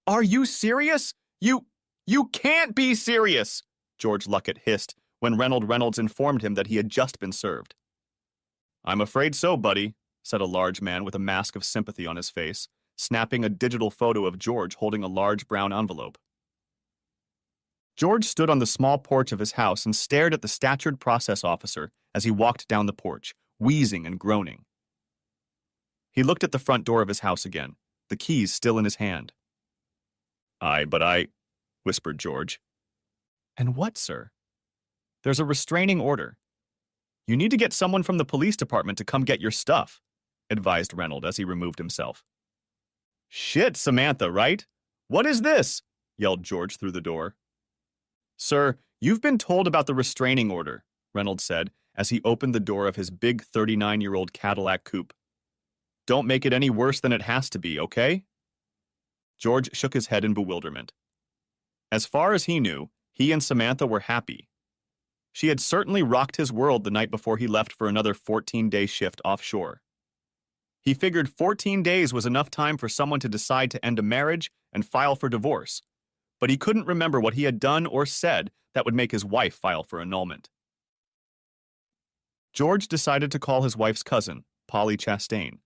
Are you serious? You can't be serious, George Luckett hissed when Reynolds informed him that he had just been served. I'm afraid so, buddy, said a large man with a mask of sympathy on his face, snapping a digital photo of George holding a large brown envelope. George stood on the small porch of his house and stared at the statured process officer as he walked down the porch, wheezing and groaning. He looked at the front door of his house again, the keys still in his hand. But I, whispered George. And what, sir? There's a restraining order. You need to get someone from the police department to come get your stuff, advised Reynolds as he removed himself. Shit, Samantha, right? What is this? Yelled George through the door. Sir, you've been told about the restraining order, Reynolds said as he opened the door of his big 39-year-old Cadillac coupe. Don't make it any worse than it has to be, okay? George shook his head in bewilderment. As far as he knew, he and Samantha were happy. She had certainly rocked his world the night before he left for another 14-day shift offshore. He figured 14 days was enough time for someone to decide to end a marriage and file for divorce, but he couldn't remember what he had done or said that would make his wife file for annulment. George decided to call his wife's cousin, Polly Chastain.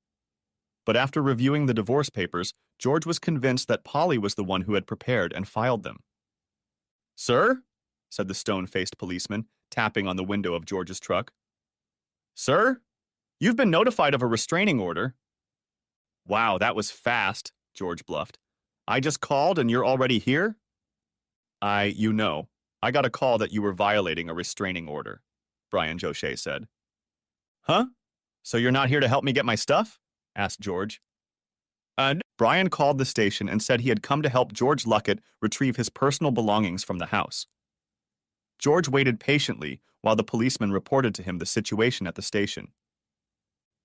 But after reviewing the divorce papers, George was convinced that Polly was the one who had prepared and filed them. Sir? Said the stone-faced policeman, tapping on the window of George's truck. Sir? You've been notified of a restraining order. Wow, that was fast, George bluffed. I just called and you're already here? I got a call that you were violating a restraining order, Brian Jochet said. Huh? So you're not here to help me get my stuff? Asked George. Brian called the station and said he had come to help George Luckett retrieve his personal belongings from the house. George waited patiently while the policeman reported to him the situation at the station.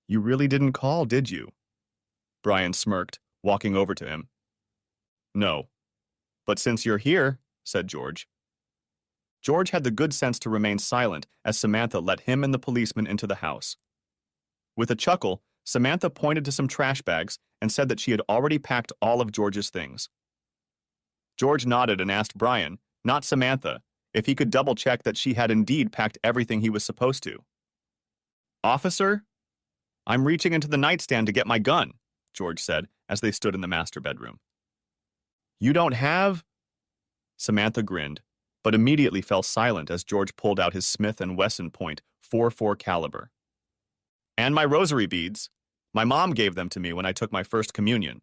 You really didn't call, did you? Brian smirked, walking over to him. No. But since you're here, said George. George had the good sense to remain silent as Samantha let him and the policeman into the house. With a chuckle, Samantha pointed to some trash bags and said that she had already packed all of George's things. George nodded and asked Brian, not Samantha, if he could double-check that she had indeed packed everything he was supposed to. Officer? I'm reaching into the nightstand to get my gun, George said as they stood in the master bedroom. You don't have? Samantha grinned, but immediately fell silent as George pulled out his Smith & Wesson .44 caliber. And my rosary beads. My mom gave them to me when I took my first communion,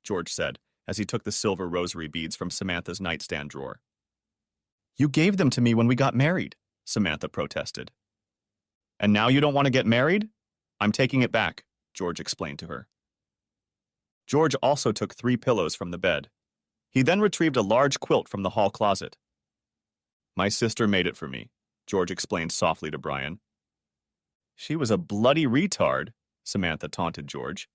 George said as he took the silver rosary beads from Samantha's nightstand drawer. You gave them to me when we got married, Samantha protested. And now you don't want to get married? I'm taking it back, George explained to her. George also took 3 pillows from the bed. He then retrieved a large quilt from the hall closet. My sister made it for me, George explained softly to Brian. She was a bloody retard, Samantha taunted George.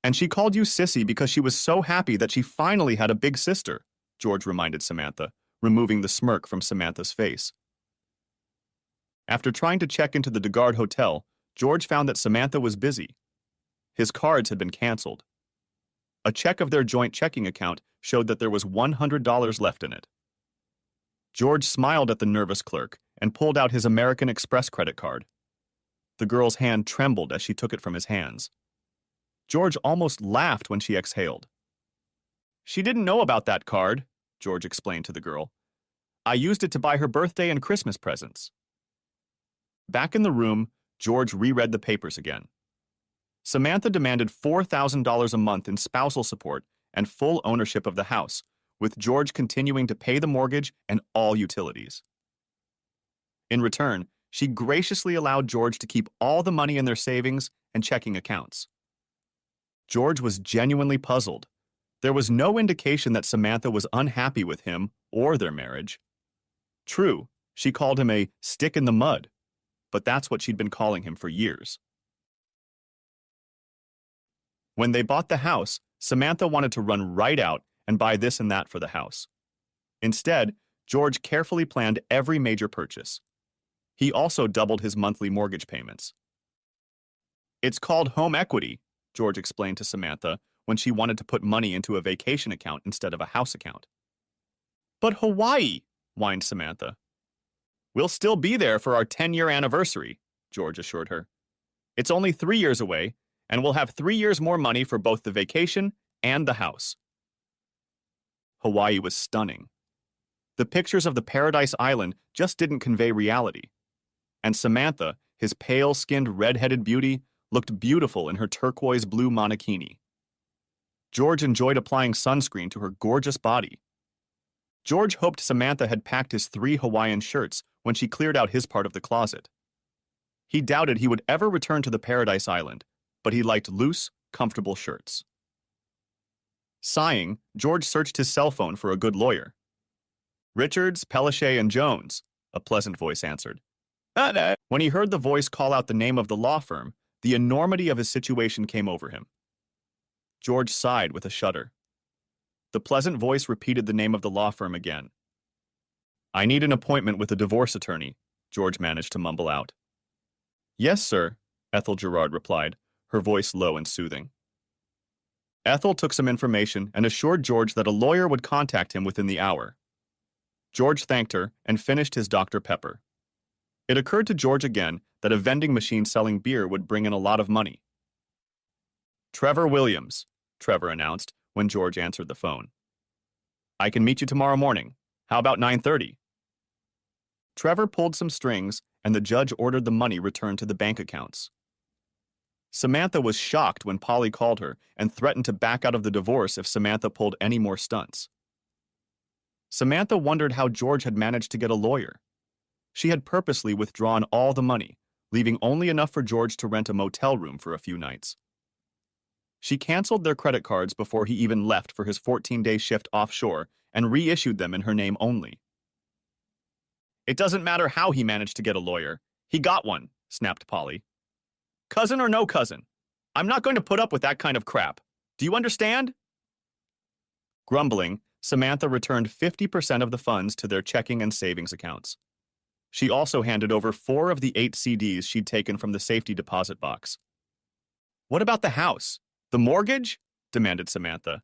And she called you sissy because she was so happy that she finally had a big sister, George reminded Samantha, removing the smirk from Samantha's face. After trying to check into the DeGard Hotel, George found that Samantha was busy. His cards had been canceled. A check of their joint checking account showed that there was $100 left in it. George smiled at the nervous clerk and pulled out his American Express credit card. The girl's hand trembled as she took it from his hands. George almost laughed when she exhaled. She didn't know about that card, George explained to the girl. I used it to buy her birthday and Christmas presents. Back in the room, George reread the papers again. Samantha demanded $4,000 a month in spousal support and full ownership of the house, with George continuing to pay the mortgage and all utilities. In return, she graciously allowed George to keep all the money in their savings and checking accounts. George was genuinely puzzled. There was no indication that Samantha was unhappy with him or their marriage. True, she called him a stick in the mud, but that's what she'd been calling him for years. When they bought the house, Samantha wanted to run right out and buy this and that for the house. Instead, George carefully planned every major purchase. He also doubled his monthly mortgage payments. It's called home equity, George explained to Samantha when she wanted to put money into a vacation account instead of a house account. But Hawaii, whined Samantha. We'll still be there for our 10-year anniversary, George assured her. It's only 3 years away, and we'll have 3 years more money for both the vacation and the house. Hawaii was stunning. The pictures of the paradise island just didn't convey reality. And Samantha, his pale-skinned red-headed beauty, looked beautiful in her turquoise blue monokini. George enjoyed applying sunscreen to her gorgeous body. George hoped Samantha had packed his 3 Hawaiian shirts when she cleared out his part of the closet. He doubted he would ever return to the paradise island, but he liked loose, comfortable shirts. Sighing, George searched his cell phone for a good lawyer. Richards, Pellichet, and Jones, a pleasant voice answered. When he heard the voice call out the name of the law firm, the enormity of his situation came over him. George sighed with a shudder. The pleasant voice repeated the name of the law firm again. I need an appointment with a divorce attorney, George managed to mumble out. Yes, sir, Ethel Gerard replied, her voice low and soothing. Ethel took some information and assured George that a lawyer would contact him within the hour. George thanked her and finished his Dr. Pepper. It occurred to George again that a vending machine selling beer would bring in a lot of money. Trevor Williams, Trevor announced when George answered the phone. I can meet you tomorrow morning. How about 9:30? Trevor pulled some strings, and the judge ordered the money returned to the bank accounts. Samantha was shocked when Polly called her and threatened to back out of the divorce if Samantha pulled any more stunts. Samantha wondered how George had managed to get a lawyer. She had purposely withdrawn all the money, leaving only enough for George to rent a motel room for a few nights. She canceled their credit cards before he even left for his 14-day shift offshore and reissued them in her name only. It doesn't matter how he managed to get a lawyer. He got one, snapped Polly. Cousin or no cousin, I'm not going to put up with that kind of crap. Do you understand? Grumbling, Samantha returned 50% of the funds to their checking and savings accounts. She also handed over 4 of the 8 CDs she'd taken from the safety deposit box. What about the house? The mortgage? Demanded Samantha.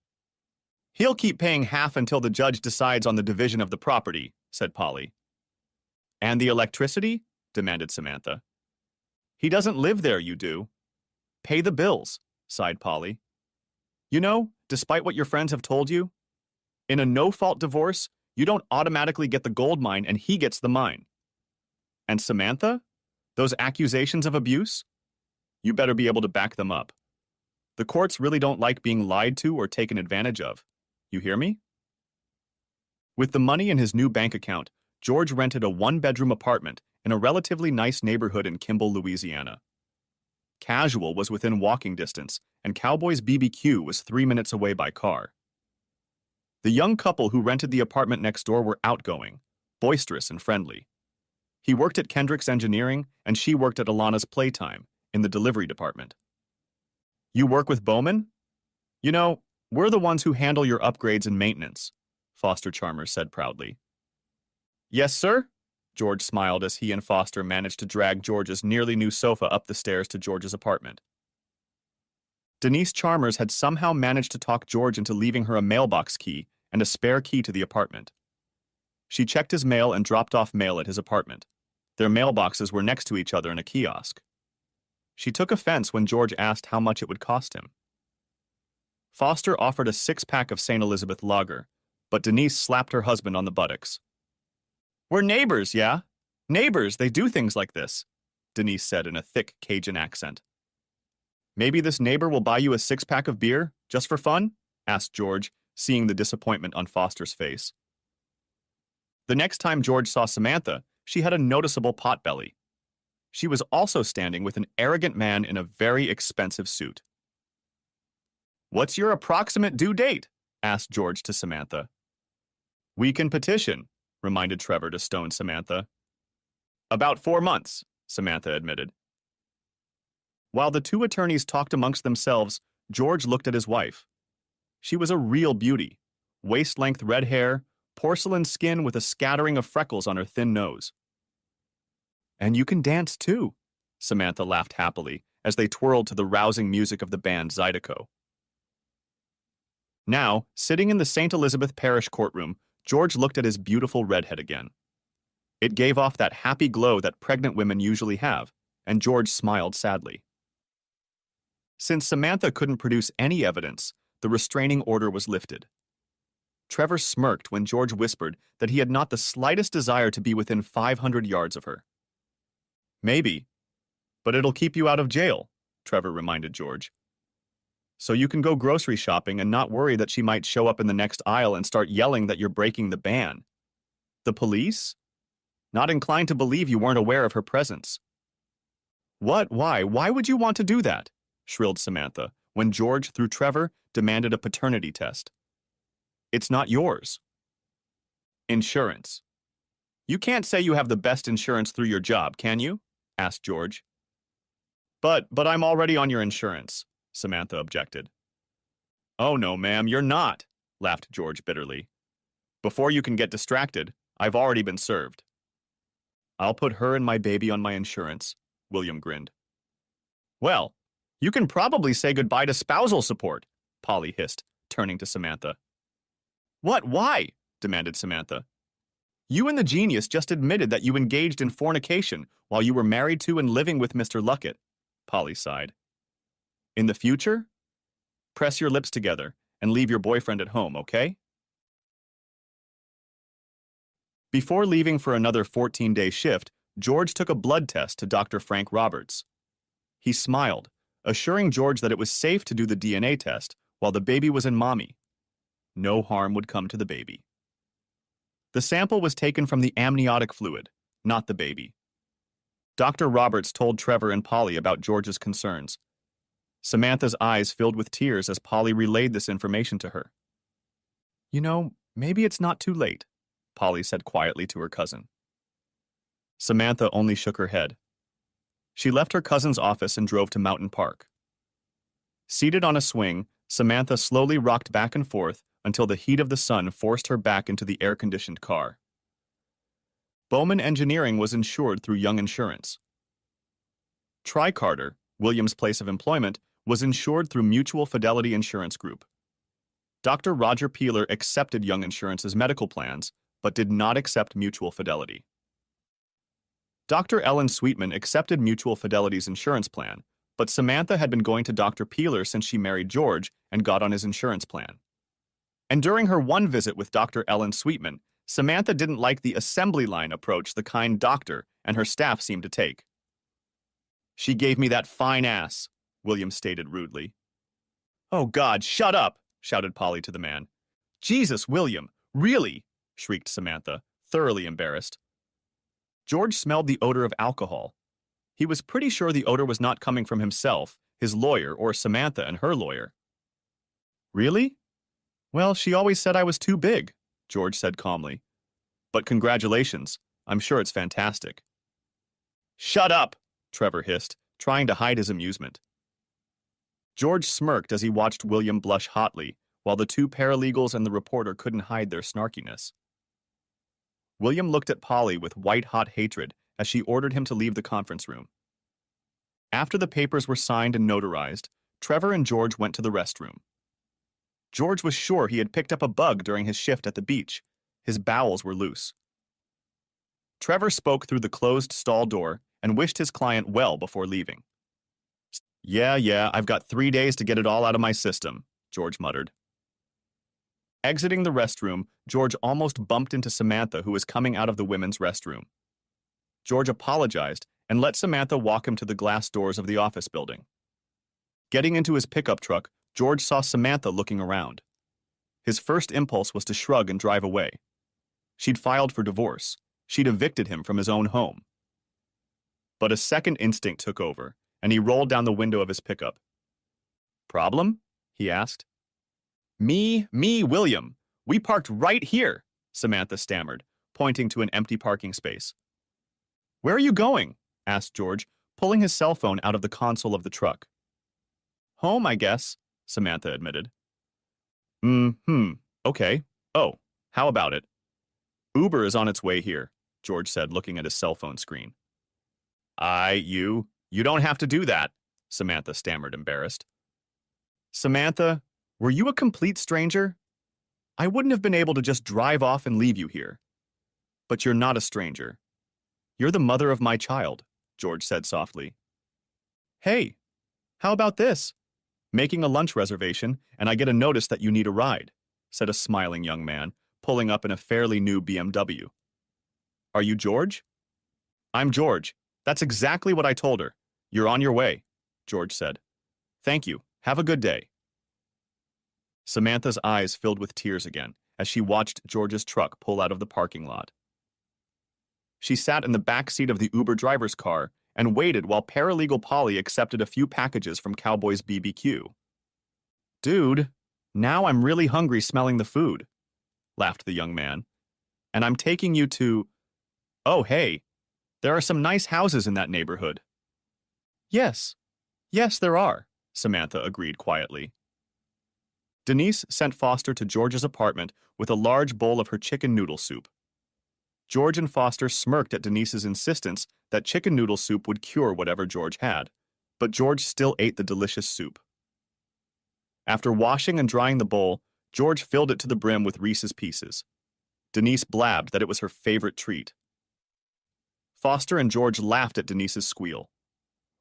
He'll keep paying half until the judge decides on the division of the property, said Polly. And the electricity? Demanded Samantha. He doesn't live there, you do. Pay the bills, sighed Polly. You know, despite what your friends have told you, in a no-fault divorce, you don't automatically get the gold mine and he gets the mine. And Samantha? Those accusations of abuse? You better be able to back them up. The courts really don't like being lied to or taken advantage of. You hear me? With the money in his new bank account, George rented a 1-bedroom apartment in a relatively nice neighborhood in Kimball, Louisiana. Casual was within walking distance, and Cowboy's BBQ was 3 minutes away by car. The young couple who rented the apartment next door were outgoing, boisterous, and friendly. He worked at Kendrick's Engineering, and she worked at Alana's Playtime in the delivery department. You work with Bowman? You know, we're the ones who handle your upgrades and maintenance, Foster Chalmers said proudly. Yes, sir? George smiled as he and Foster managed to drag George's nearly new sofa up the stairs to George's apartment. Denise Chalmers had somehow managed to talk George into leaving her a mailbox key and a spare key to the apartment. She checked his mail and dropped off mail at his apartment. Their mailboxes were next to each other in a kiosk. She took offense when George asked how much it would cost him. Foster offered a 6-pack of St. Elizabeth lager, but Denise slapped her husband on the buttocks. We're neighbors, yeah? Neighbors, they do things like this, Denise said in a thick Cajun accent. Maybe this neighbor will buy you a 6-pack of beer, just for fun? Asked George, seeing the disappointment on Foster's face. The next time George saw Samantha, she had a noticeable potbelly. She was also standing with an arrogant man in a very expensive suit. What's your approximate due date? Asked George to Samantha. We can petition, reminded Trevor to stone Samantha. About 4 months, Samantha admitted. While the 2 attorneys talked amongst themselves, George looked at his wife. She was a real beauty, waist-length red hair, porcelain skin with a scattering of freckles on her thin nose. And you can dance too, Samantha laughed happily as they twirled to the rousing music of the band Zydeco. Now, sitting in the St. Elizabeth Parish courtroom, George looked at his beautiful redhead again. It gave off that happy glow that pregnant women usually have, and George smiled sadly. Since Samantha couldn't produce any evidence, the restraining order was lifted. Trevor smirked when George whispered that he had not the slightest desire to be within 500 yards of her. Maybe, but it'll keep you out of jail, Trevor reminded George. So you can go grocery shopping and not worry that she might show up in the next aisle and start yelling that you're breaking the ban. The police? Not inclined to believe you weren't aware of her presence. What? Why? Why would you want to do that? Shrilled Samantha when George, through Trevor, demanded a paternity test. It's not yours. Insurance. You can't say you have the best insurance through your job, can you? Asked George. But I'm already on your insurance, Samantha objected. Oh no, ma'am, you're not, laughed George bitterly. Before you can get distracted, I've already been served. I'll put her and my baby on my insurance, William grinned. Well, you can probably say goodbye to spousal support, Polly hissed, turning to Samantha. What? Why? Demanded Samantha. You and the genius just admitted that you engaged in fornication while you were married to and living with Mr. Luckett, Polly sighed. In the future? Press your lips together and leave your boyfriend at home, okay? Before leaving for another 14-day shift, George took a blood test to Dr. Frank Roberts. He smiled, assuring George that it was safe to do the DNA test while the baby was in mommy. No harm would come to the baby. The sample was taken from the amniotic fluid, not the baby. Dr. Roberts told Trevor and Polly about George's concerns. Samantha's eyes filled with tears as Polly relayed this information to her. You know, maybe it's not too late, Polly said quietly to her cousin. Samantha only shook her head. She left her cousin's office and drove to Mountain Park. Seated on a swing, Samantha slowly rocked back and forth until the heat of the sun forced her back into the air-conditioned car. Bowman Engineering was insured through Young Insurance. Tricarter, William's place of employment, was insured through Mutual Fidelity Insurance Group. Dr. Roger Peeler accepted Young Insurance's medical plans, but did not accept Mutual Fidelity. Dr. Ellen Sweetman accepted Mutual Fidelity's insurance plan, but Samantha had been going to Dr. Peeler since she married George and got on his insurance plan. And during her one visit with Dr. Ellen Sweetman, Samantha didn't like the assembly line approach the kind doctor and her staff seemed to take. She gave me that fine ass, William stated rudely. Oh God, shut up, shouted Polly to the man. Jesus, William, really? Shrieked Samantha, thoroughly embarrassed. George smelled the odor of alcohol. He was pretty sure the odor was not coming from himself, his lawyer, or Samantha and her lawyer. Really? Well, she always said I was too big, George said calmly. But congratulations, I'm sure it's fantastic. Shut up, Trevor hissed, trying to hide his amusement. George smirked as he watched William blush hotly, while the two paralegals and the reporter couldn't hide their snarkiness. William looked at Polly with white-hot hatred as she ordered him to leave the conference room. After the papers were signed and notarized, Trevor and George went to the restroom. George was sure he had picked up a bug during his shift at the beach. His bowels were loose. Trevor spoke through the closed stall door and wished his client well before leaving. Yeah, I've got 3 days to get it all out of my system, George muttered. Exiting the restroom, George almost bumped into Samantha, who was coming out of the women's restroom. George apologized and let Samantha walk him to the glass doors of the office building. Getting into his pickup truck, George saw Samantha looking around. His first impulse was to shrug and drive away. She'd filed for divorce. She'd evicted him from his own home. But a second instinct took over, and he rolled down the window of his pickup. Problem? He asked. Me, William. We parked right here, Samantha stammered, pointing to an empty parking space. Where are you going? Asked George, pulling his cell phone out of the console of the truck. Home, I guess, Samantha admitted. Okay. Oh, how about it? Uber is on its way here, George said, looking at his cell phone screen. You don't have to do that, Samantha stammered, embarrassed. Samantha, Were you a complete stranger? I wouldn't have been able to just drive off and leave you here. But you're not a stranger. You're the mother of my child, George said softly. Hey, how about this? Making a lunch reservation, and I get a notice that you need a ride, said a smiling young man, pulling up in a fairly new BMW. Are you George? I'm George. That's exactly what I told her. You're on your way, George said. Thank you. Have a good day. Samantha's eyes filled with tears again as she watched George's truck pull out of the parking lot. She sat in the back seat of the Uber driver's car and waited while paralegal Polly accepted a few packages from Cowboy's BBQ. Dude, now I'm really hungry smelling the food, laughed the young man. And I'm taking you to... Oh, hey, there are some nice houses in that neighborhood. Yes, there are, Samantha agreed quietly. Denise sent Foster to George's apartment with a large bowl of her chicken noodle soup. George and Foster smirked at Denise's insistence that chicken noodle soup would cure whatever George had, but George still ate the delicious soup. After washing and drying the bowl, George filled it to the brim with Reese's Pieces. Denise blabbed that it was her favorite treat. Foster and George laughed at Denise's squeal.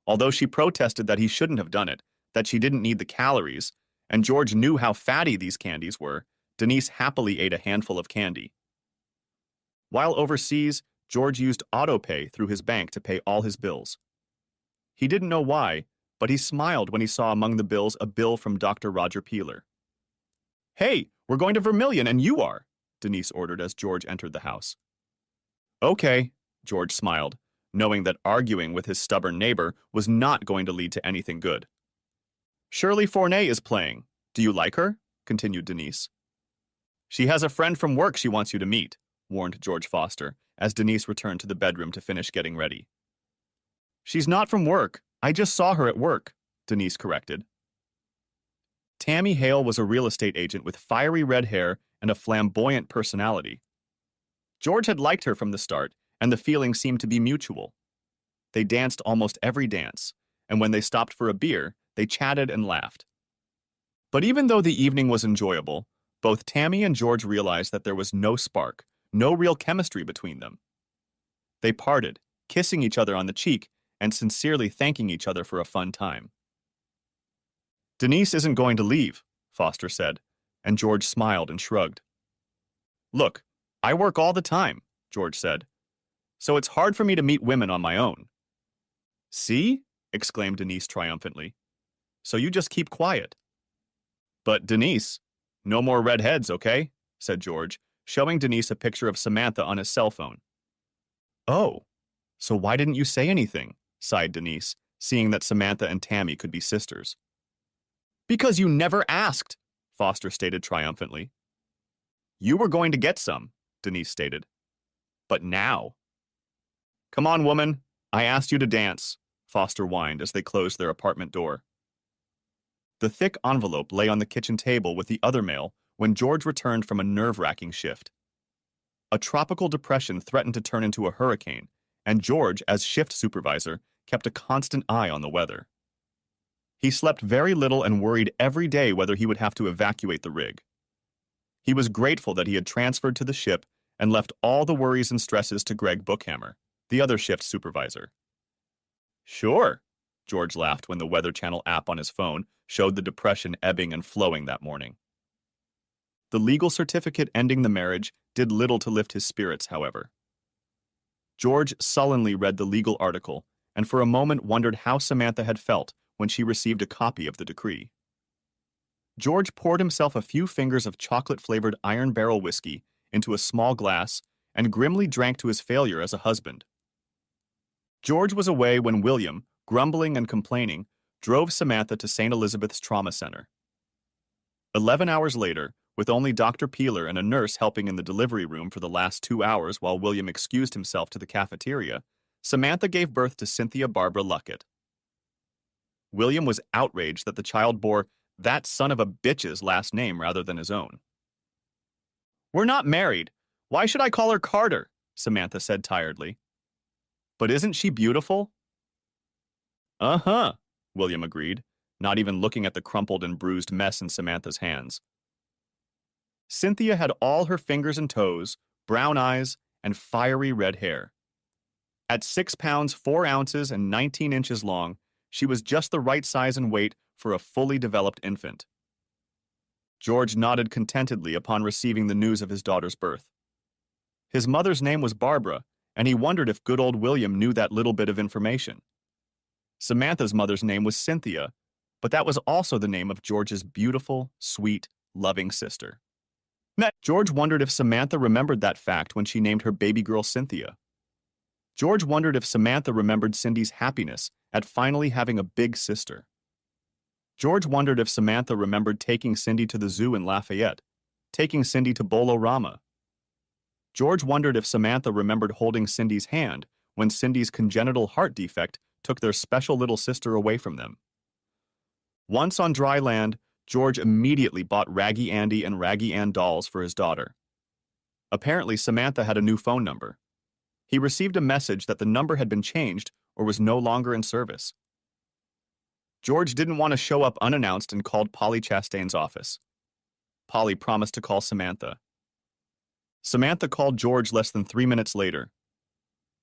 Although she protested that he shouldn't have done it, that she didn't need the calories, and George knew how fatty these candies were, Denise happily ate a handful of candy. While overseas, George used autopay through his bank to pay all his bills. He didn't know why, but he smiled when he saw among the bills a bill from Dr. Roger Peeler. Hey, we're going to Vermilion, and you are, Denise ordered as George entered the house. Okay, George smiled, knowing that arguing with his stubborn neighbor was not going to lead to anything good. Shirley Fournay is playing. Do you like her? Continued Denise. She has a friend from work she wants you to meet, warned George Foster, as Denise returned to the bedroom to finish getting ready. She's not from work. I just saw her at work, Denise corrected. Tammy Hale was a real estate agent with fiery red hair and a flamboyant personality. George had liked her from the start, and the feeling seemed to be mutual. They danced almost every dance, and when they stopped for a beer, they chatted and laughed. But even though the evening was enjoyable, both Tammy and George realized that there was no spark, no real chemistry between them. They parted, kissing each other on the cheek and sincerely thanking each other for a fun time. Denise isn't going to leave, Foster said, and George smiled and shrugged. Look, I work all the time, George said, so it's hard for me to meet women on my own. See? Exclaimed Denise triumphantly. So you just keep quiet. But Denise, no more redheads, okay? Said George, showing Denise a picture of Samantha on his cell phone. Oh, so why didn't you say anything? Sighed Denise, seeing that Samantha and Tammy could be sisters. Because you never asked, Foster stated triumphantly. You were going to get some, Denise stated. But now. Come on, woman. I asked you to dance, Foster whined as they closed their apartment door. The thick envelope lay on the kitchen table with the other mail when George returned from a nerve-wracking shift. A tropical depression threatened to turn into a hurricane, and George, as shift supervisor, kept a constant eye on the weather. He slept very little and worried every day whether he would have to evacuate the rig. He was grateful that he had transferred to the ship and left all the worries and stresses to Greg Bookhammer, the other shift supervisor. Sure, George laughed when the Weather Channel app on his phone showed the depression ebbing and flowing that morning. The legal certificate ending the marriage did little to lift his spirits, however. George sullenly read the legal article and for a moment wondered how Samantha had felt when she received a copy of the decree. George poured himself a few fingers of chocolate-flavored Iron Barrel whiskey into a small glass and grimly drank to his failure as a husband. George was away when William, grumbling and complaining, drove Samantha to St. Elizabeth's Trauma Center. 11 hours later, with only Dr. Peeler and a nurse helping in the delivery room for the last 2 hours while William excused himself to the cafeteria, Samantha gave birth to Cynthia Barbara Luckett. William was outraged that the child bore that son of a bitch's last name rather than his own. We're not married. Why should I call her Carter? Samantha said tiredly. But isn't she beautiful? Uh-huh, William agreed, not even looking at the crumpled and bruised mess in Samantha's hands. Cynthia had all her fingers and toes, brown eyes, and fiery red hair. At 6 pounds 4 ounces and 19 inches long, she was just the right size and weight for a fully developed infant. George nodded contentedly upon receiving the news of his daughter's birth. His mother's name was Barbara, and he wondered if good old William knew that little bit of information. Samantha's mother's name was Cynthia, but that was also the name of George's beautiful, sweet, loving sister. George wondered if Samantha remembered that fact when she named her baby girl Cynthia. George wondered if Samantha remembered Cindy's happiness at finally having a big sister. George wondered if Samantha remembered taking Cindy to the zoo in Lafayette, taking Cindy to Bolorama. George wondered if Samantha remembered holding Cindy's hand when Cindy's congenital heart defect took their special little sister away from them. Once on dry land, George immediately bought Raggy Andy and Raggy Ann dolls for his daughter. Apparently, Samantha had a new phone number. He received a message that the number had been changed or was no longer in service. George didn't want to show up unannounced and called Polly Chastain's office. Polly promised to call Samantha. Samantha called George less than 3 minutes later.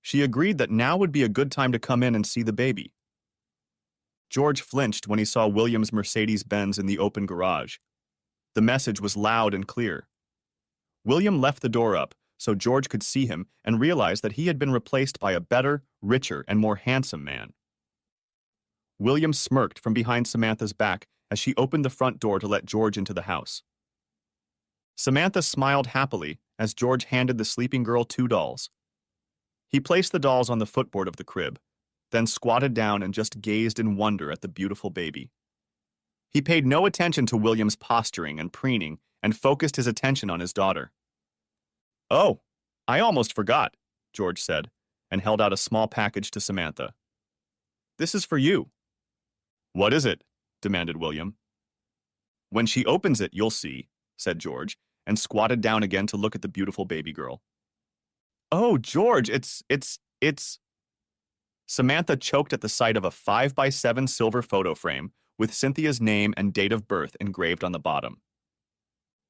She agreed that now would be a good time to come in and see the baby. George flinched when he saw William's Mercedes-Benz in the open garage. The message was loud and clear. William left the door up so George could see him and realize that he had been replaced by a better, richer, and more handsome man. William smirked from behind Samantha's back as she opened the front door to let George into the house. Samantha smiled happily as George handed the sleeping girl 2 dolls. He placed the dolls on the footboard of the crib, then squatted down and just gazed in wonder at the beautiful baby. He paid no attention to William's posturing and preening and focused his attention on his daughter. "Oh, I almost forgot," George said, and held out a small package to Samantha. "This is for you." "What is it?" demanded William. "When she opens it, you'll see," said George, and squatted down again to look at the beautiful baby girl. "Oh, George, it's... Samantha choked at the sight of a 5x7 silver photo frame with Cynthia's name and date of birth engraved on the bottom.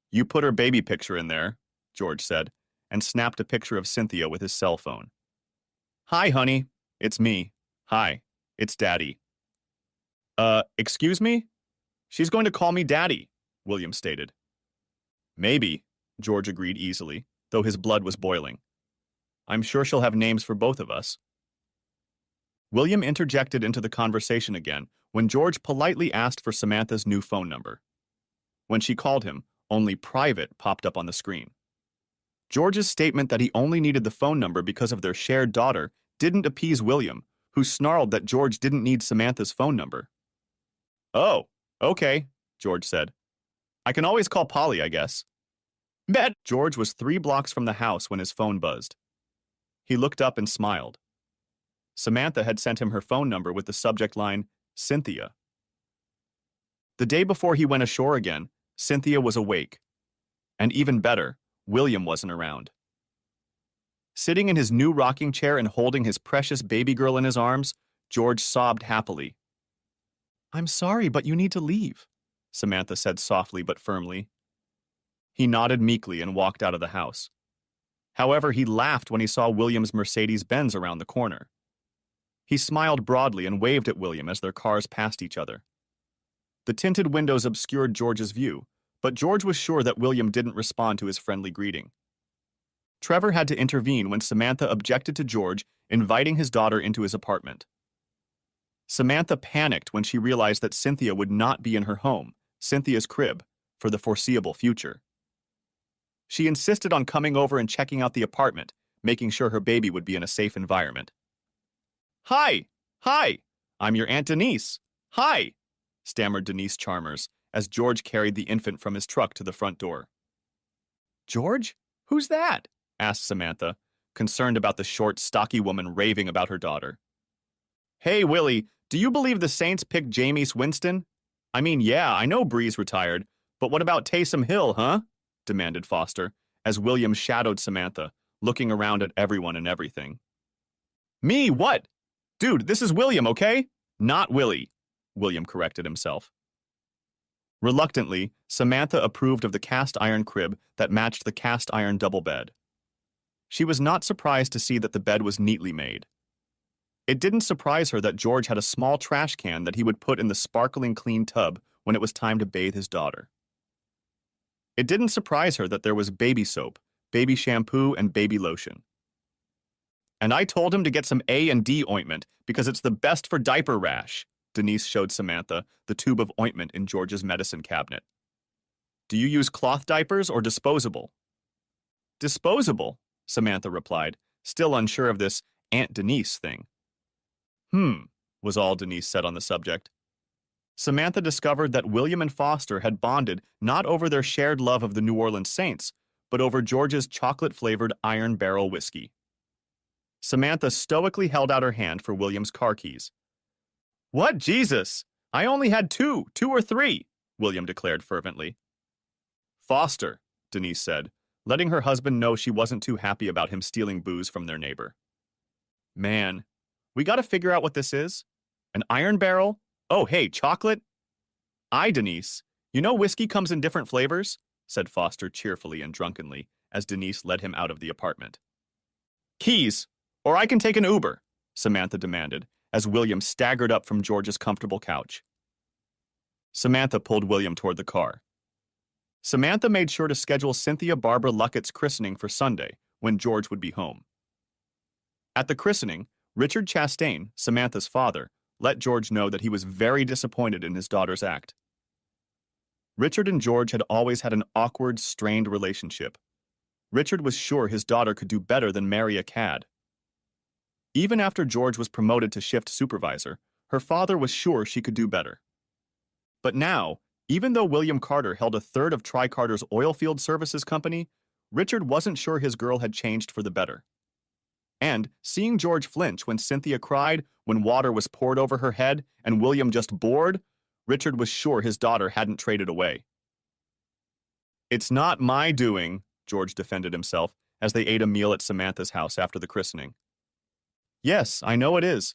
"You put her baby picture in there," George said, and snapped a picture of Cynthia with his cell phone. "Hi, honey. It's me. Hi. It's Daddy." Excuse me? She's going to call me Daddy," William stated. "Maybe," George agreed easily, though his blood was boiling. "I'm sure she'll have names for both of us." William interjected into the conversation again when George politely asked for Samantha's new phone number. When she called him, only private popped up on the screen. George's statement that he only needed the phone number because of their shared daughter didn't appease William, who snarled that George didn't need Samantha's phone number. "Oh, okay," George said. "I can always call Polly, I guess." Bet! George was 3 blocks from the house when his phone buzzed. He looked up and smiled. Samantha had sent him her phone number with the subject line, Cynthia. The day before he went ashore again, Cynthia was awake. And even better, William wasn't around. Sitting in his new rocking chair and holding his precious baby girl in his arms, George sobbed happily. "I'm sorry, but you need to leave," Samantha said softly but firmly. He nodded meekly and walked out of the house. However, he laughed when he saw William's Mercedes-Benz around the corner. He smiled broadly and waved at William as their cars passed each other. The tinted windows obscured George's view, but George was sure that William didn't respond to his friendly greeting. Trevor had to intervene when Samantha objected to George inviting his daughter into his apartment. Samantha panicked when she realized that Cynthia would not be in her home, Cynthia's crib, for the foreseeable future. She insisted on coming over and checking out the apartment, making sure her baby would be in a safe environment. "Hi! Hi! I'm your Aunt Denise! Hi!" stammered Denise Chalmers as George carried the infant from his truck to the front door. "George? Who's that?" asked Samantha, concerned about the short, stocky woman raving about her daughter. "Hey, Willie, do you believe the Saints picked Jameis Winston? I mean, yeah, I know Breeze retired, but what about Taysom Hill, huh?" demanded Foster, as William shadowed Samantha, looking around at everyone and everything. "Me, what? Dude, this is William, okay? Not Willie," William corrected himself. Reluctantly, Samantha approved of the cast-iron crib that matched the cast-iron double bed. She was not surprised to see that the bed was neatly made. It didn't surprise her that George had a small trash can that he would put in the sparkling clean tub when it was time to bathe his daughter. It didn't surprise her that there was baby soap, baby shampoo, and baby lotion. And I told him to get some A&D ointment because it's the best for diaper rash, Denise showed Samantha the tube of ointment in George's medicine cabinet. Do you use cloth diapers or disposable? Disposable, Samantha replied, still unsure of this Aunt Denise thing. Was all Denise said on the subject. Samantha discovered that William and Foster had bonded not over their shared love of the New Orleans Saints, but over George's chocolate-flavored Iron Barrel whiskey. Samantha stoically held out her hand for William's car keys. What Jesus? I only had two or three, William declared fervently. Foster, Denise said, letting her husband know she wasn't too happy about him stealing booze from their neighbor. Man, we gotta figure out what this is. An iron barrel? Oh, hey, chocolate? Denise, you know whiskey comes in different flavors, said Foster cheerfully and drunkenly as Denise led him out of the apartment. Keys, or I can take an Uber, Samantha demanded as William staggered up from George's comfortable couch. Samantha pulled William toward the car. Samantha made sure to schedule Cynthia Barbara Luckett's christening for Sunday, when George would be home. At the christening, Richard Chastain, Samantha's father, let George know that he was very disappointed in his daughter's act. Richard and George had always had an awkward, strained relationship. Richard was sure his daughter could do better than marry a cad. Even after George was promoted to shift supervisor, her father was sure she could do better. But now, even though William Carter held a third of Tri-Carter's oilfield services company, Richard wasn't sure his girl had changed for the better. And, seeing George flinch when Cynthia cried, when water was poured over her head, and William just bored, Richard was sure his daughter hadn't traded away. It's not my doing, George defended himself, as they ate a meal at Samantha's house after the christening. Yes, I know it is.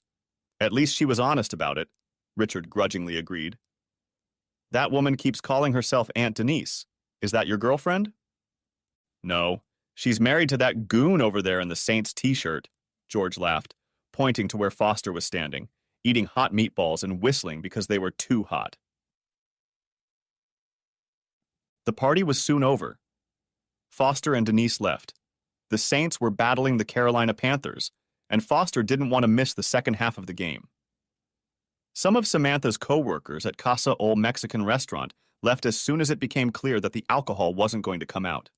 At least she was honest about it, Richard grudgingly agreed. That woman keeps calling herself Aunt Denise. Is that your girlfriend? No, she's married to that goon over there in the Saints t-shirt, George laughed, pointing to where Foster was standing, eating hot meatballs and whistling because they were too hot. The party was soon over. Foster and Denise left. The Saints were battling the Carolina Panthers, and Foster didn't want to miss the second half of the game. Some of Samantha's co-workers at Casa Ol Mexican restaurant left as soon as it became clear that the alcohol wasn't going to come out.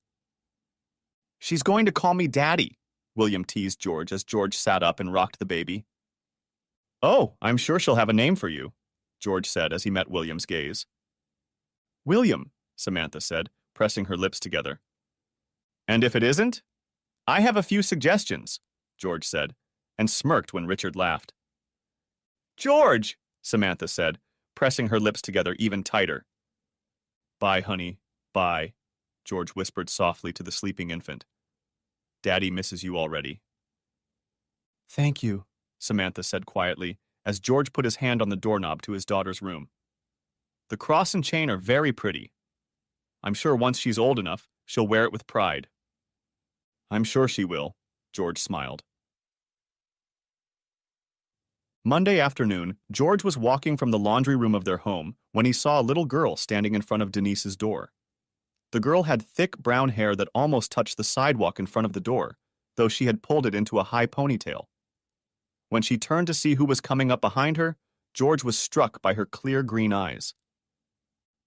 She's going to call me Daddy, William teased George as George sat up and rocked the baby. Oh, I'm sure she'll have a name for you, George said as he met William's gaze. William, Samantha said, pressing her lips together. And if it isn't? I have a few suggestions, George said, and smirked when Richard laughed. George, Samantha said, pressing her lips together even tighter. Bye, honey, bye, George whispered softly to the sleeping infant. Daddy misses you already. Thank you, Samantha said quietly, as George put his hand on the doorknob to his daughter's room. The cross and chain are very pretty. I'm sure once she's old enough, she'll wear it with pride. I'm sure she will, George smiled. Monday afternoon, George was walking from the laundry room of their home when he saw a little girl standing in front of Denise's door. The girl had thick brown hair that almost touched the sidewalk in front of the door, though she had pulled it into a high ponytail. When she turned to see who was coming up behind her, George was struck by her clear green eyes.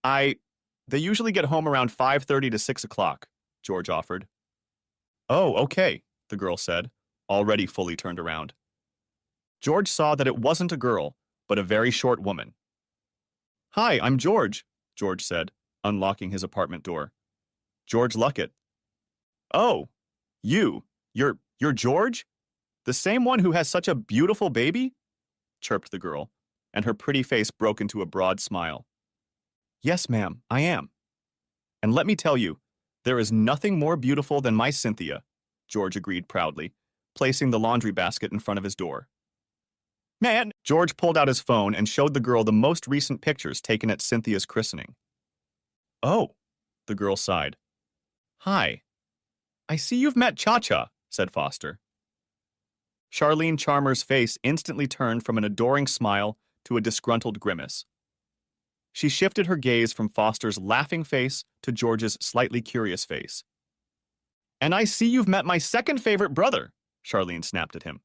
They usually get home around 5:30 to 6 o'clock, George offered. Oh, okay, the girl said, already fully turned around. George saw that it wasn't a girl, but a very short woman. Hi, I'm George, George said, unlocking his apartment door. George Luckett. Oh, you're George? The same one who has such a beautiful baby? Chirped the girl, and her pretty face broke into a broad smile. Yes, ma'am, I am. And let me tell you, there is nothing more beautiful than my Cynthia, George agreed proudly, placing the laundry basket in front of his door. Man, George pulled out his phone and showed the girl the most recent pictures taken at Cynthia's christening. Oh, the girl sighed. Hi. I see you've met Cha-Cha, said Foster. Charlene Charmer's face instantly turned from an adoring smile to a disgruntled grimace. She shifted her gaze from Foster's laughing face to George's slightly curious face. And I see you've met my second favorite brother, Charlene snapped at him.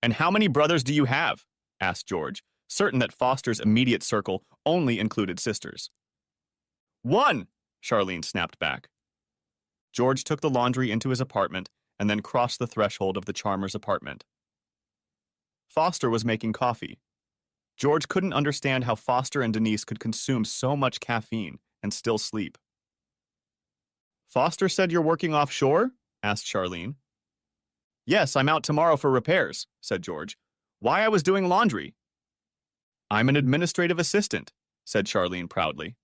And how many brothers do you have? Asked George, certain that Foster's immediate circle only included sisters. One, Charlene snapped back. George took the laundry into his apartment and then crossed the threshold of the Charmers' apartment. Foster was making coffee. George couldn't understand how Foster and Denise could consume so much caffeine and still sleep. Foster said you're working offshore? Asked Charlene. Yes, I'm out tomorrow for repairs, said George. Why I was doing laundry? I'm an administrative assistant, said Charlene proudly.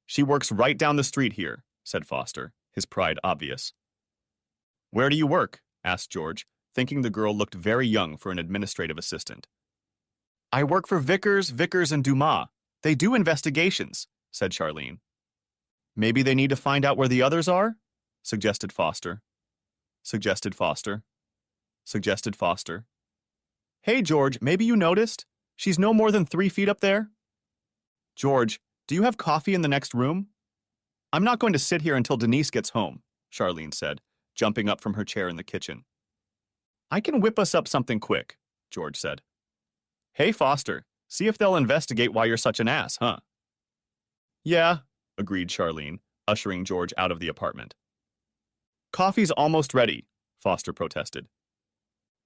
She works right down the street here, said Foster, his pride obvious. Where do you work? Asked George, thinking the girl looked very young for an administrative assistant. I work for Vickers, and Dumas. They do investigations, said Charlene. Maybe they need to find out where the others are? Suggested Foster. Suggested Foster. Suggested Foster. Hey, George, maybe you noticed? She's no more than 3 feet up there. George, do you have coffee in the next room? I'm not going to sit here until Denise gets home, Charlene said, jumping up from her chair in the kitchen. I can whip us up something quick, George said. Hey, Foster, see if they'll investigate why you're such an ass, huh? Yeah, agreed Charlene, ushering George out of the apartment. Coffee's almost ready, Foster protested.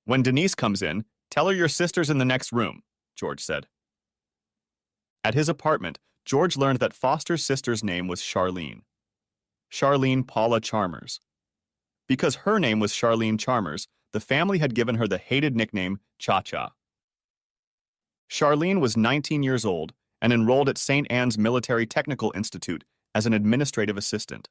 When Denise comes in, tell her your sister's in the next room, George said. At his apartment, George learned that Foster's sister's name was Charlene. Charlene Paula Charmers. Because her name was Charlene Charmers, the family had given her the hated nickname Cha-Cha. Charlene was 19 years old and enrolled at St. Anne's Military Technical Institute as an administrative assistant.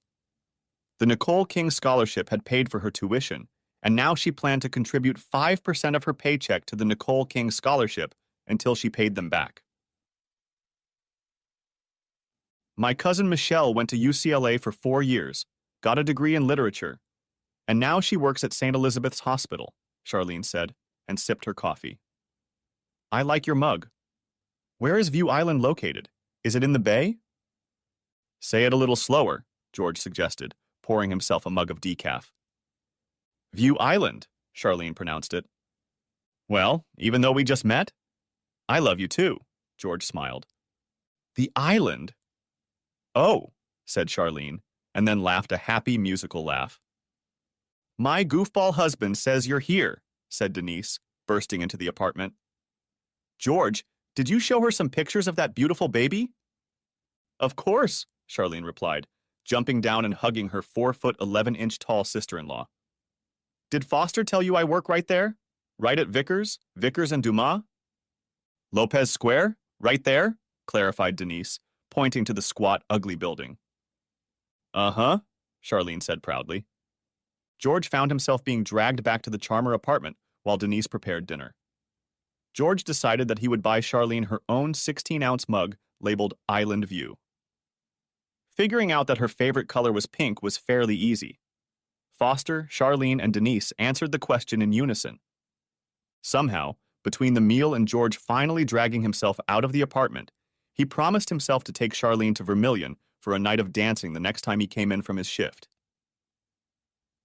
The Nicole King Scholarship had paid for her tuition, and now she planned to contribute 5% of her paycheck to the Nicole King Scholarship until she paid them back. My cousin Michelle went to UCLA for 4 years, got a degree in literature, and now she works at St. Elizabeth's Hospital, Charlene said, and sipped her coffee. I like your mug. Where is View Island located? Is it in the bay? Say it a little slower, George suggested, pouring himself a mug of decaf. View Island, Charlene pronounced it. Well, even though we just met? I love you too, George smiled. The island? Oh, said Charlene, and then laughed a happy musical laugh. My goofball husband says you're here, said Denise, bursting into the apartment. George, did you show her some pictures of that beautiful baby? Of course, Charlene replied, jumping down and hugging her 4'11" tall sister-in-law. Did Foster tell you I work right there? Right at Vickers and Dumas? Lopez Square? Right there? Clarified Denise, pointing to the squat, ugly building. Uh-huh, Charlene said proudly. George found himself being dragged back to the Charmer apartment while Denise prepared dinner. George decided that he would buy Charlene her own 16-ounce mug labeled Island View. Figuring out that her favorite color was pink was fairly easy. Foster, Charlene, and Denise answered the question in unison. Somehow, between the meal and George finally dragging himself out of the apartment, he promised himself to take Charlene to Vermilion for a night of dancing the next time he came in from his shift.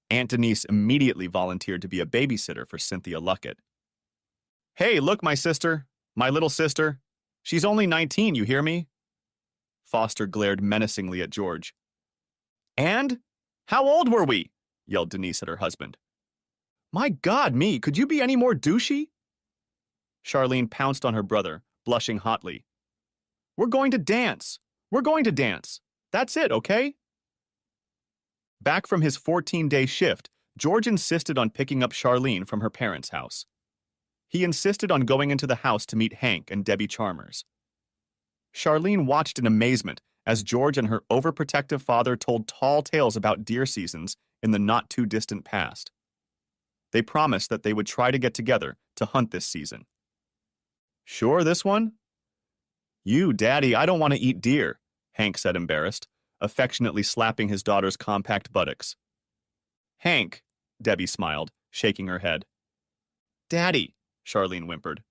Aunt Denise immediately volunteered to be a babysitter for Cynthia Luckett. Hey, look, my sister, my little sister. She's only 19, you hear me? Foster glared menacingly at George. And? How old were we? Yelled Denise at her husband. My God, me, could you be any more douchey? Charlene pounced on her brother, blushing hotly. We're going to dance. We're going to dance. That's it, okay? Back from his 14-day shift, George insisted on picking up Charlene from her parents' house. He insisted on going into the house to meet Hank and Debbie Charmers. Charlene watched in amazement as George and her overprotective father told tall tales about deer seasons in the not-too-distant past. They promised that they would try to get together to hunt this season, Sure, this one? You, Daddy, I don't want to eat deer, Hank said, embarrassed, affectionately slapping his daughter's compact buttocks. Hank, Debbie smiled, shaking her head. Daddy, Charlene whimpered.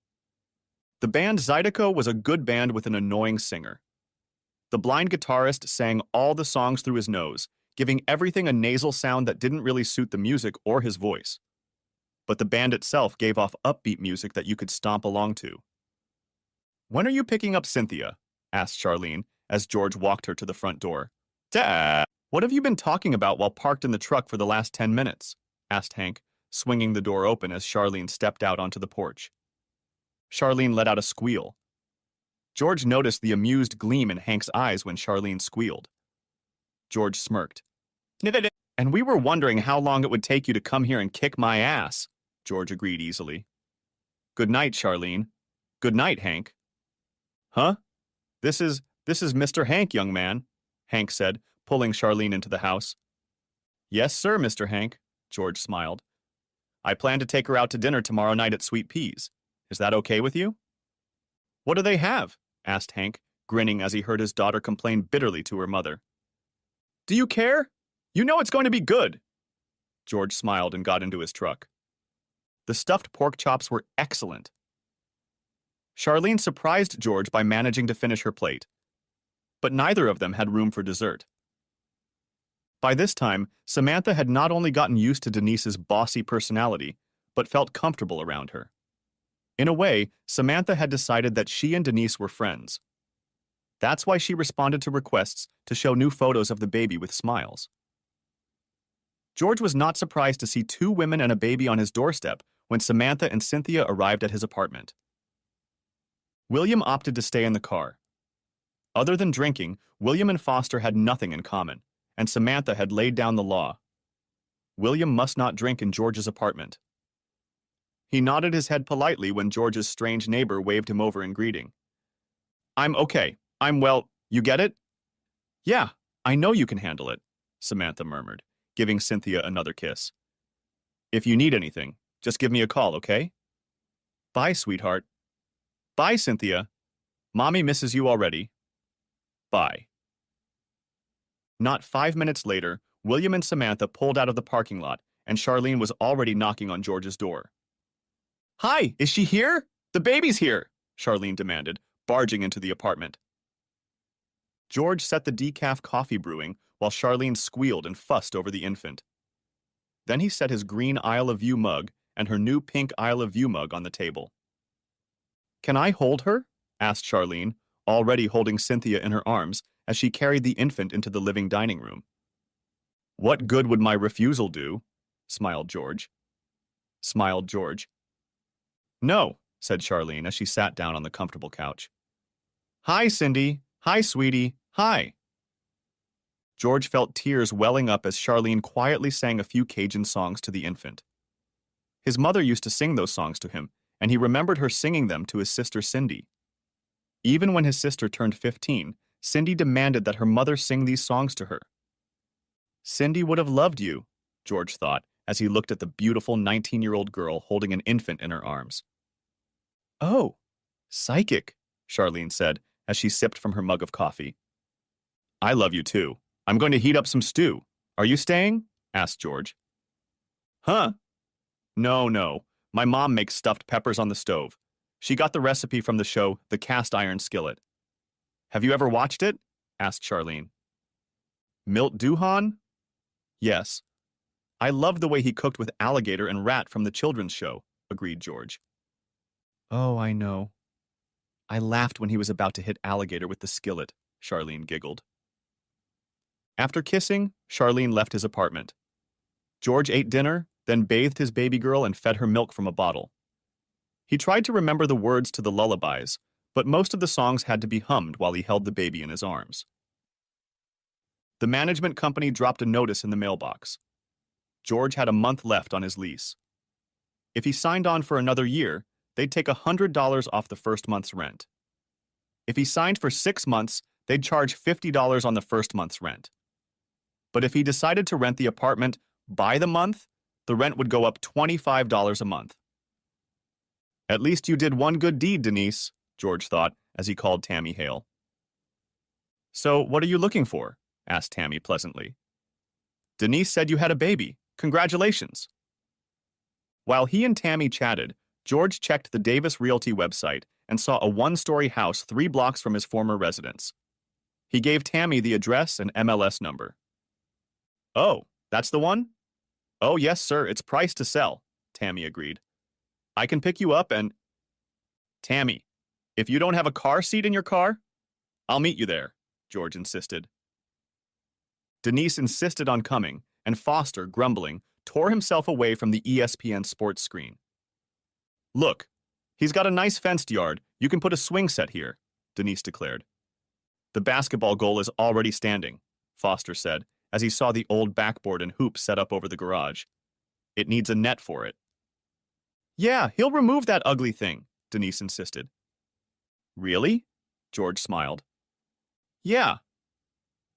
The band Zydeco was a good band with an annoying singer. The blind guitarist sang all the songs through his nose, giving everything a nasal sound that didn't really suit the music or his voice. But the band itself gave off upbeat music that you could stomp along to. When are you picking up Cynthia? Asked Charlene as George walked her to the front door. Dad, what have you been talking about while parked in the truck for the last 10 minutes? Asked Hank, swinging the door open as Charlene stepped out onto the porch. Charlene let out a squeal. George noticed the amused gleam in Hank's eyes when Charlene squealed. George smirked. And we were wondering how long it would take you to come here and kick my ass, George agreed easily. Good night, Charlene. Good night, Hank. Huh? This is Mr. Hank, young man, Hank said, pulling Charlene into the house. Yes, sir, Mr. Hank, George smiled. I plan to take her out to dinner tomorrow night at Sweet Peas. Is that okay with you? What do they have? Asked Hank, grinning as he heard his daughter complain bitterly to her mother. Do you care? You know it's going to be good. George smiled and got into his truck. The stuffed pork chops were excellent. Charlene surprised George by managing to finish her plate, but neither of them had room for dessert. By this time, Samantha had not only gotten used to Denise's bossy personality, but felt comfortable around her. In a way, Samantha had decided that she and Denise were friends. That's why she responded to requests to show new photos of the baby with smiles. George was not surprised to see two women and a baby on his doorstep when Samantha and Cynthia arrived at his apartment. William opted to stay in the car. Other than drinking, William and Foster had nothing in common, and Samantha had laid down the law. William must not drink in George's apartment. He nodded his head politely when George's strange neighbor waved him over in greeting. I'm okay. I'm well, you get it? Yeah, I know you can handle it, Samantha murmured, giving Cynthia another kiss. If you need anything, just give me a call, okay? Bye, sweetheart. Bye, Cynthia. Mommy misses you already. Bye. Not 5 minutes later, William and Samantha pulled out of the parking lot, and Charlene was already knocking on George's door. Hi, is she here? The baby's here, Charlene demanded, barging into the apartment. George set the decaf coffee brewing while Charlene squealed and fussed over the infant. Then he set his green Isle of View mug and her new pink Isle of View mug on the table. Can I hold her? Asked Charlene, already holding Cynthia in her arms as she carried the infant into the living dining room. What good would my refusal do? Smiled George. No, said Charlene as she sat down on the comfortable couch. Hi, Cindy. Hi, sweetie. Hi. George felt tears welling up as Charlene quietly sang a few Cajun songs to the infant. His mother used to sing those songs to him, and he remembered her singing them to his sister Cindy. Even when his sister turned 15, Cindy demanded that her mother sing these songs to her. Cindy would have loved you, George thought, as he looked at the beautiful 19-year-old girl holding an infant in her arms. Oh, psychic, Charlene said as she sipped from her mug of coffee. I love you too. I'm going to heat up some stew. Are you staying? Asked George. Huh? No. My mom makes stuffed peppers on the stove. She got the recipe from the show The Cast Iron Skillet. Have you ever watched it? Asked Charlene. Milt Duhan? Yes. I loved the way he cooked with alligator and rat from the children's show, agreed George. Oh, I know. I laughed when he was about to hit alligator with the skillet, Charlene giggled. After kissing, Charlene left his apartment. George ate dinner, then bathed his baby girl and fed her milk from a bottle. He tried to remember the words to the lullabies, but most of the songs had to be hummed while he held the baby in his arms. The management company dropped a notice in the mailbox. George had a month left on his lease. If he signed on for another year, they'd take $100 off the first month's rent. If he signed for 6 months, they'd charge $50 on the first month's rent. But if he decided to rent the apartment by the month, the rent would go up $25 a month. At least you did one good deed, Denise, George thought as he called Tammy Hale. So, what are you looking for? Asked Tammy pleasantly. Denise said you had a baby. Congratulations. While he and Tammy chatted, George checked the Davis Realty website and saw a one-story house 3 blocks from his former residence. He gave Tammy the address and MLS number. Oh, that's the one? Oh, yes, sir, it's priced to sell, Tammy agreed. I can pick you up and… Tammy, if you don't have a car seat in your car, I'll meet you there, George insisted. Denise insisted on coming, and Foster, grumbling, tore himself away from the ESPN sports screen. Look, he's got a nice fenced yard. You can put a swing set here, Denise declared. The basketball goal is already standing, Foster said, as he saw the old backboard and hoop set up over the garage. It needs a net for it. Yeah, he'll remove that ugly thing, Denise insisted. Really? George smiled. Yeah.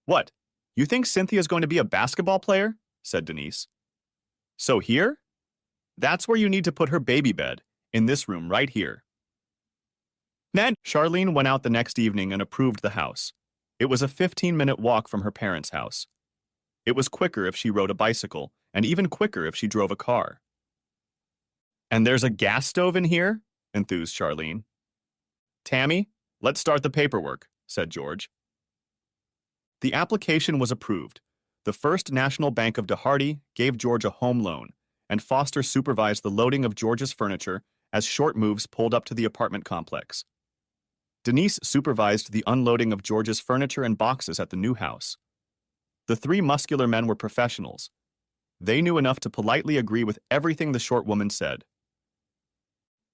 What? You think Cynthia's going to be a basketball player? Said Denise. So here? That's where you need to put her baby bed, in this room right here. Ned, Charlene went out the next evening and approved the house. It was a 15-minute walk from her parents' house. It was quicker if she rode a bicycle, and even quicker if she drove a car. And there's a gas stove in here? Enthused Charlene. Tammy, let's start the paperwork, said George. The application was approved. The First National Bank of DeHardy gave George a home loan, and Foster supervised the loading of George's furniture as short moves pulled up to the apartment complex. Denise supervised the unloading of George's furniture and boxes at the new house. The 3 muscular men were professionals. They knew enough to politely agree with everything the short woman said.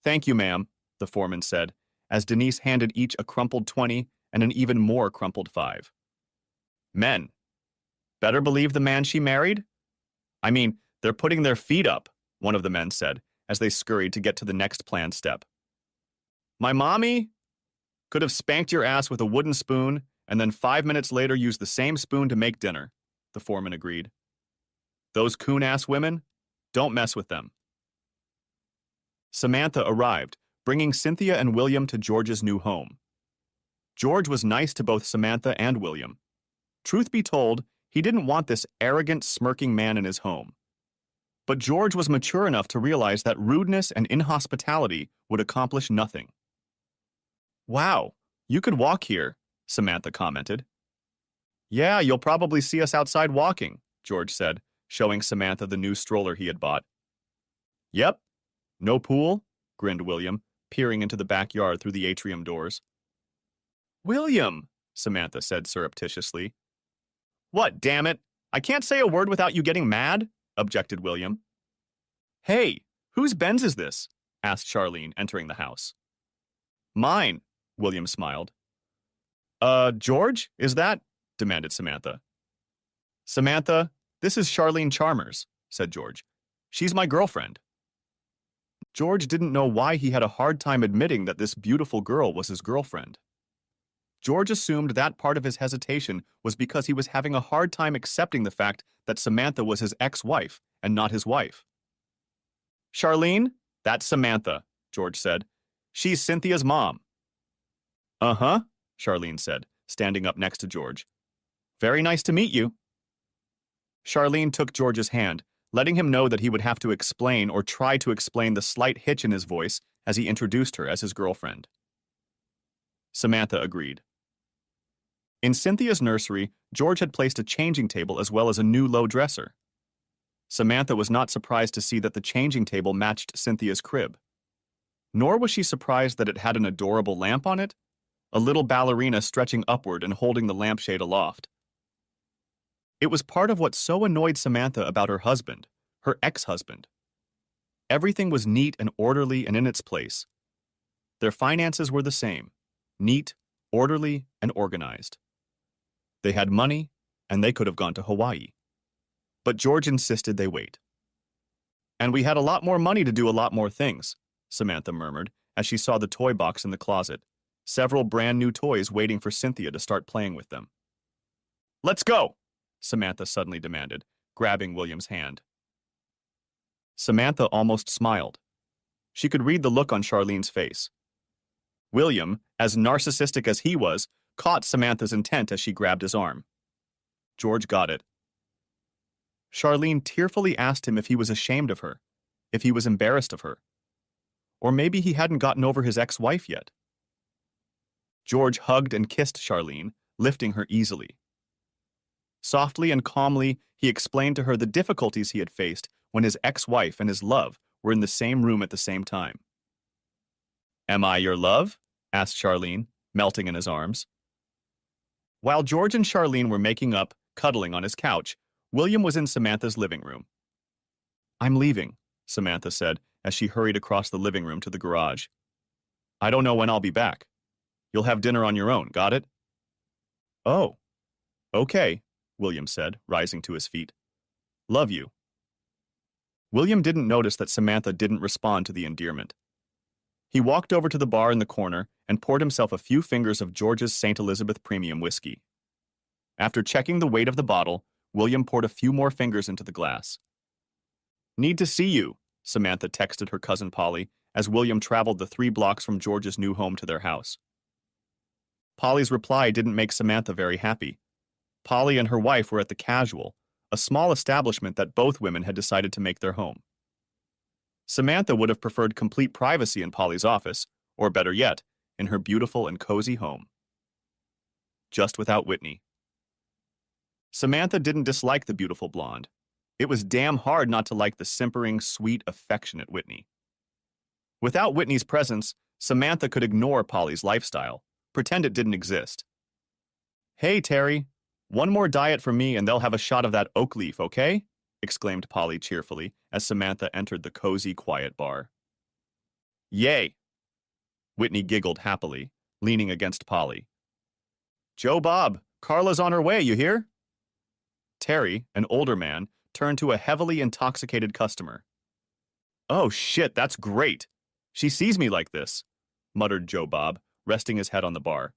Thank you, ma'am, the foreman said, as Denise handed each a crumpled 20 and an even more crumpled 5. Men. Better believe the man she married? I mean, they're putting their feet up, one of the men said, as they scurried to get to the next planned step. My mommy could have spanked your ass with a wooden spoon and then 5 minutes later used the same spoon to make dinner, the foreman agreed. Those coon-ass women? Don't mess with them. Samantha arrived, bringing Cynthia and William to George's new home. George was nice to both Samantha and William. Truth be told, he didn't want this arrogant, smirking man in his home. But George was mature enough to realize that rudeness and inhospitality would accomplish nothing. Wow, you could walk here, Samantha commented. Yeah, you'll probably see us outside walking, George said, showing Samantha the new stroller he had bought. Yep. No pool? Grinned William, peering into the backyard through the atrium doors. William, Samantha said surreptitiously. What, damn it? I can't say a word without you getting mad, objected William. Hey, whose Benz is this? Asked Charlene, entering the house. Mine, William smiled. George, is that? Demanded Samantha. Samantha, this is Charlene Chalmers, said George. She's my girlfriend. George didn't know why he had a hard time admitting that this beautiful girl was his girlfriend. George assumed that part of his hesitation was because he was having a hard time accepting the fact that Samantha was his ex-wife and not his wife. Charlene, that's Samantha, George said. She's Cynthia's mom. Uh-huh, Charlene said, standing up next to George. Very nice to meet you. Charlene took George's hand, letting him know that he would have to explain or try to explain the slight hitch in his voice as he introduced her as his girlfriend. Samantha agreed. In Cynthia's nursery, George had placed a changing table as well as a new low dresser. Samantha was not surprised to see that the changing table matched Cynthia's crib. Nor was she surprised that it had an adorable lamp on it, a little ballerina stretching upward and holding the lampshade aloft. It was part of what so annoyed Samantha about her husband, her ex-husband. Everything was neat and orderly and in its place. Their finances were the same, neat, orderly, and organized. They had money, and they could have gone to Hawaii. But George insisted they wait. And we had a lot more money to do a lot more things, Samantha murmured as she saw the toy box in the closet, several brand new toys waiting for Cynthia to start playing with them. Let's go, Samantha suddenly demanded, grabbing William's hand. Samantha almost smiled. She could read the look on Charlene's face. William, as narcissistic as he was, caught Samantha's intent as she grabbed his arm. George got it. Charlene tearfully asked him if he was ashamed of her, if he was embarrassed of her, or maybe he hadn't gotten over his ex-wife yet. George hugged and kissed Charlene, lifting her easily. Softly and calmly, he explained to her the difficulties he had faced when his ex-wife and his love were in the same room at the same time. "Am I your love?" asked Charlene, melting in his arms. While George and Charlene were making up, cuddling on his couch, William was in Samantha's living room. "I'm leaving," Samantha said as she hurried across the living room to the garage. "I don't know when I'll be back. You'll have dinner on your own, got it?" "Oh, okay," William said, rising to his feet. "Love you." William didn't notice that Samantha didn't respond to the endearment. He walked over to the bar in the corner and poured himself a few fingers of George's St. Elizabeth Premium whiskey. After checking the weight of the bottle, William poured a few more fingers into the glass. "Need to see you," Samantha texted her cousin Polly as William traveled the 3 blocks from George's new home to their house. Polly's reply didn't make Samantha very happy. Polly and her wife were at the Casual, a small establishment that both women had decided to make their home. Samantha would have preferred complete privacy in Polly's office, or better yet, in her beautiful and cozy home. Just without Whitney. Samantha didn't dislike the beautiful blonde. It was damn hard not to like the simpering, sweet, affectionate Whitney. Without Whitney's presence, Samantha could ignore Polly's lifestyle, pretend it didn't exist. "Hey, Terry, one more diet for me and they'll have a shot of that oak leaf, okay?" exclaimed Polly cheerfully as Samantha entered the cozy, quiet bar. "Yay!" Whitney giggled happily, leaning against Polly. "Joe Bob, Carla's on her way, you hear?" Terry, an older man, turned to a heavily intoxicated customer. "Oh shit, that's great. She sees me like this," muttered Joe Bob, resting his head on the bar.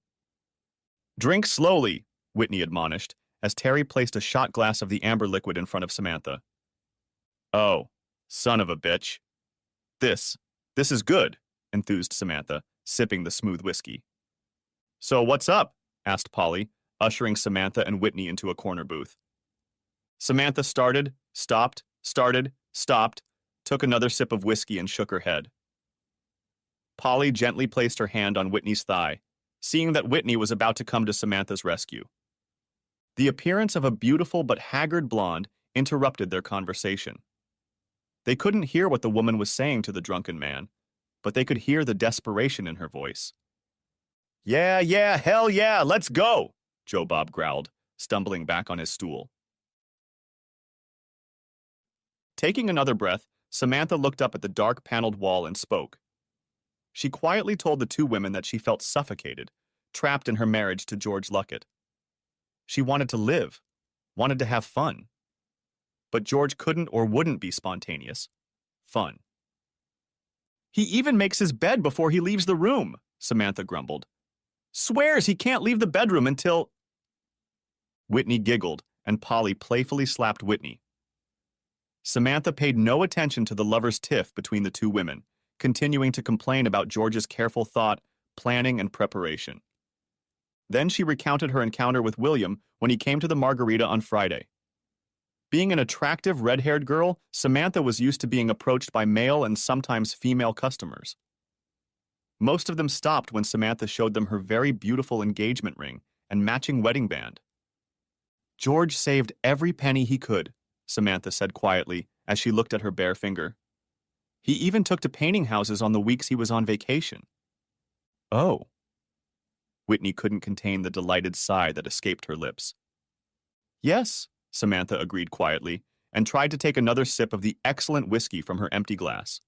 "Drink slowly," Whitney admonished, as Terry placed a shot glass of the amber liquid in front of Samantha. "Oh, son of a bitch. This is good," enthused Samantha, sipping the smooth whiskey. "So what's up?" asked Polly, ushering Samantha and Whitney into a corner booth. Samantha started, stopped, took another sip of whiskey and shook her head. Polly gently placed her hand on Whitney's thigh, seeing that Whitney was about to come to Samantha's rescue. The appearance of a beautiful but haggard blonde interrupted their conversation. They couldn't hear what the woman was saying to the drunken man, but they could hear the desperation in her voice. Yeah, hell yeah, let's go," Joe Bob growled, stumbling back on his stool. Taking another breath, Samantha looked up at the dark paneled wall and spoke. She quietly told the 2 women that she felt suffocated, trapped in her marriage to George Luckett. She wanted to live, wanted to have fun. But George couldn't or wouldn't be spontaneous. Fun. "He even makes his bed before he leaves the room," Samantha grumbled. "Swears he can't leave the bedroom until—" Whitney giggled, and Polly playfully slapped Whitney. Samantha paid no attention to the lovers' tiff between the 2 women, continuing to complain about George's careful thought, planning, and preparation. Then she recounted her encounter with William when he came to the Margarita on Friday. Being an attractive red-haired girl, Samantha was used to being approached by male and sometimes female customers. Most of them stopped when Samantha showed them her very beautiful engagement ring and matching wedding band. "George saved every penny he could," Samantha said quietly as she looked at her bare finger. "He even took to painting houses on the weeks he was on vacation." "Oh." Whitney couldn't contain the delighted sigh that escaped her lips. "Yes," Samantha agreed quietly, and tried to take another sip of the excellent whiskey from her empty glass.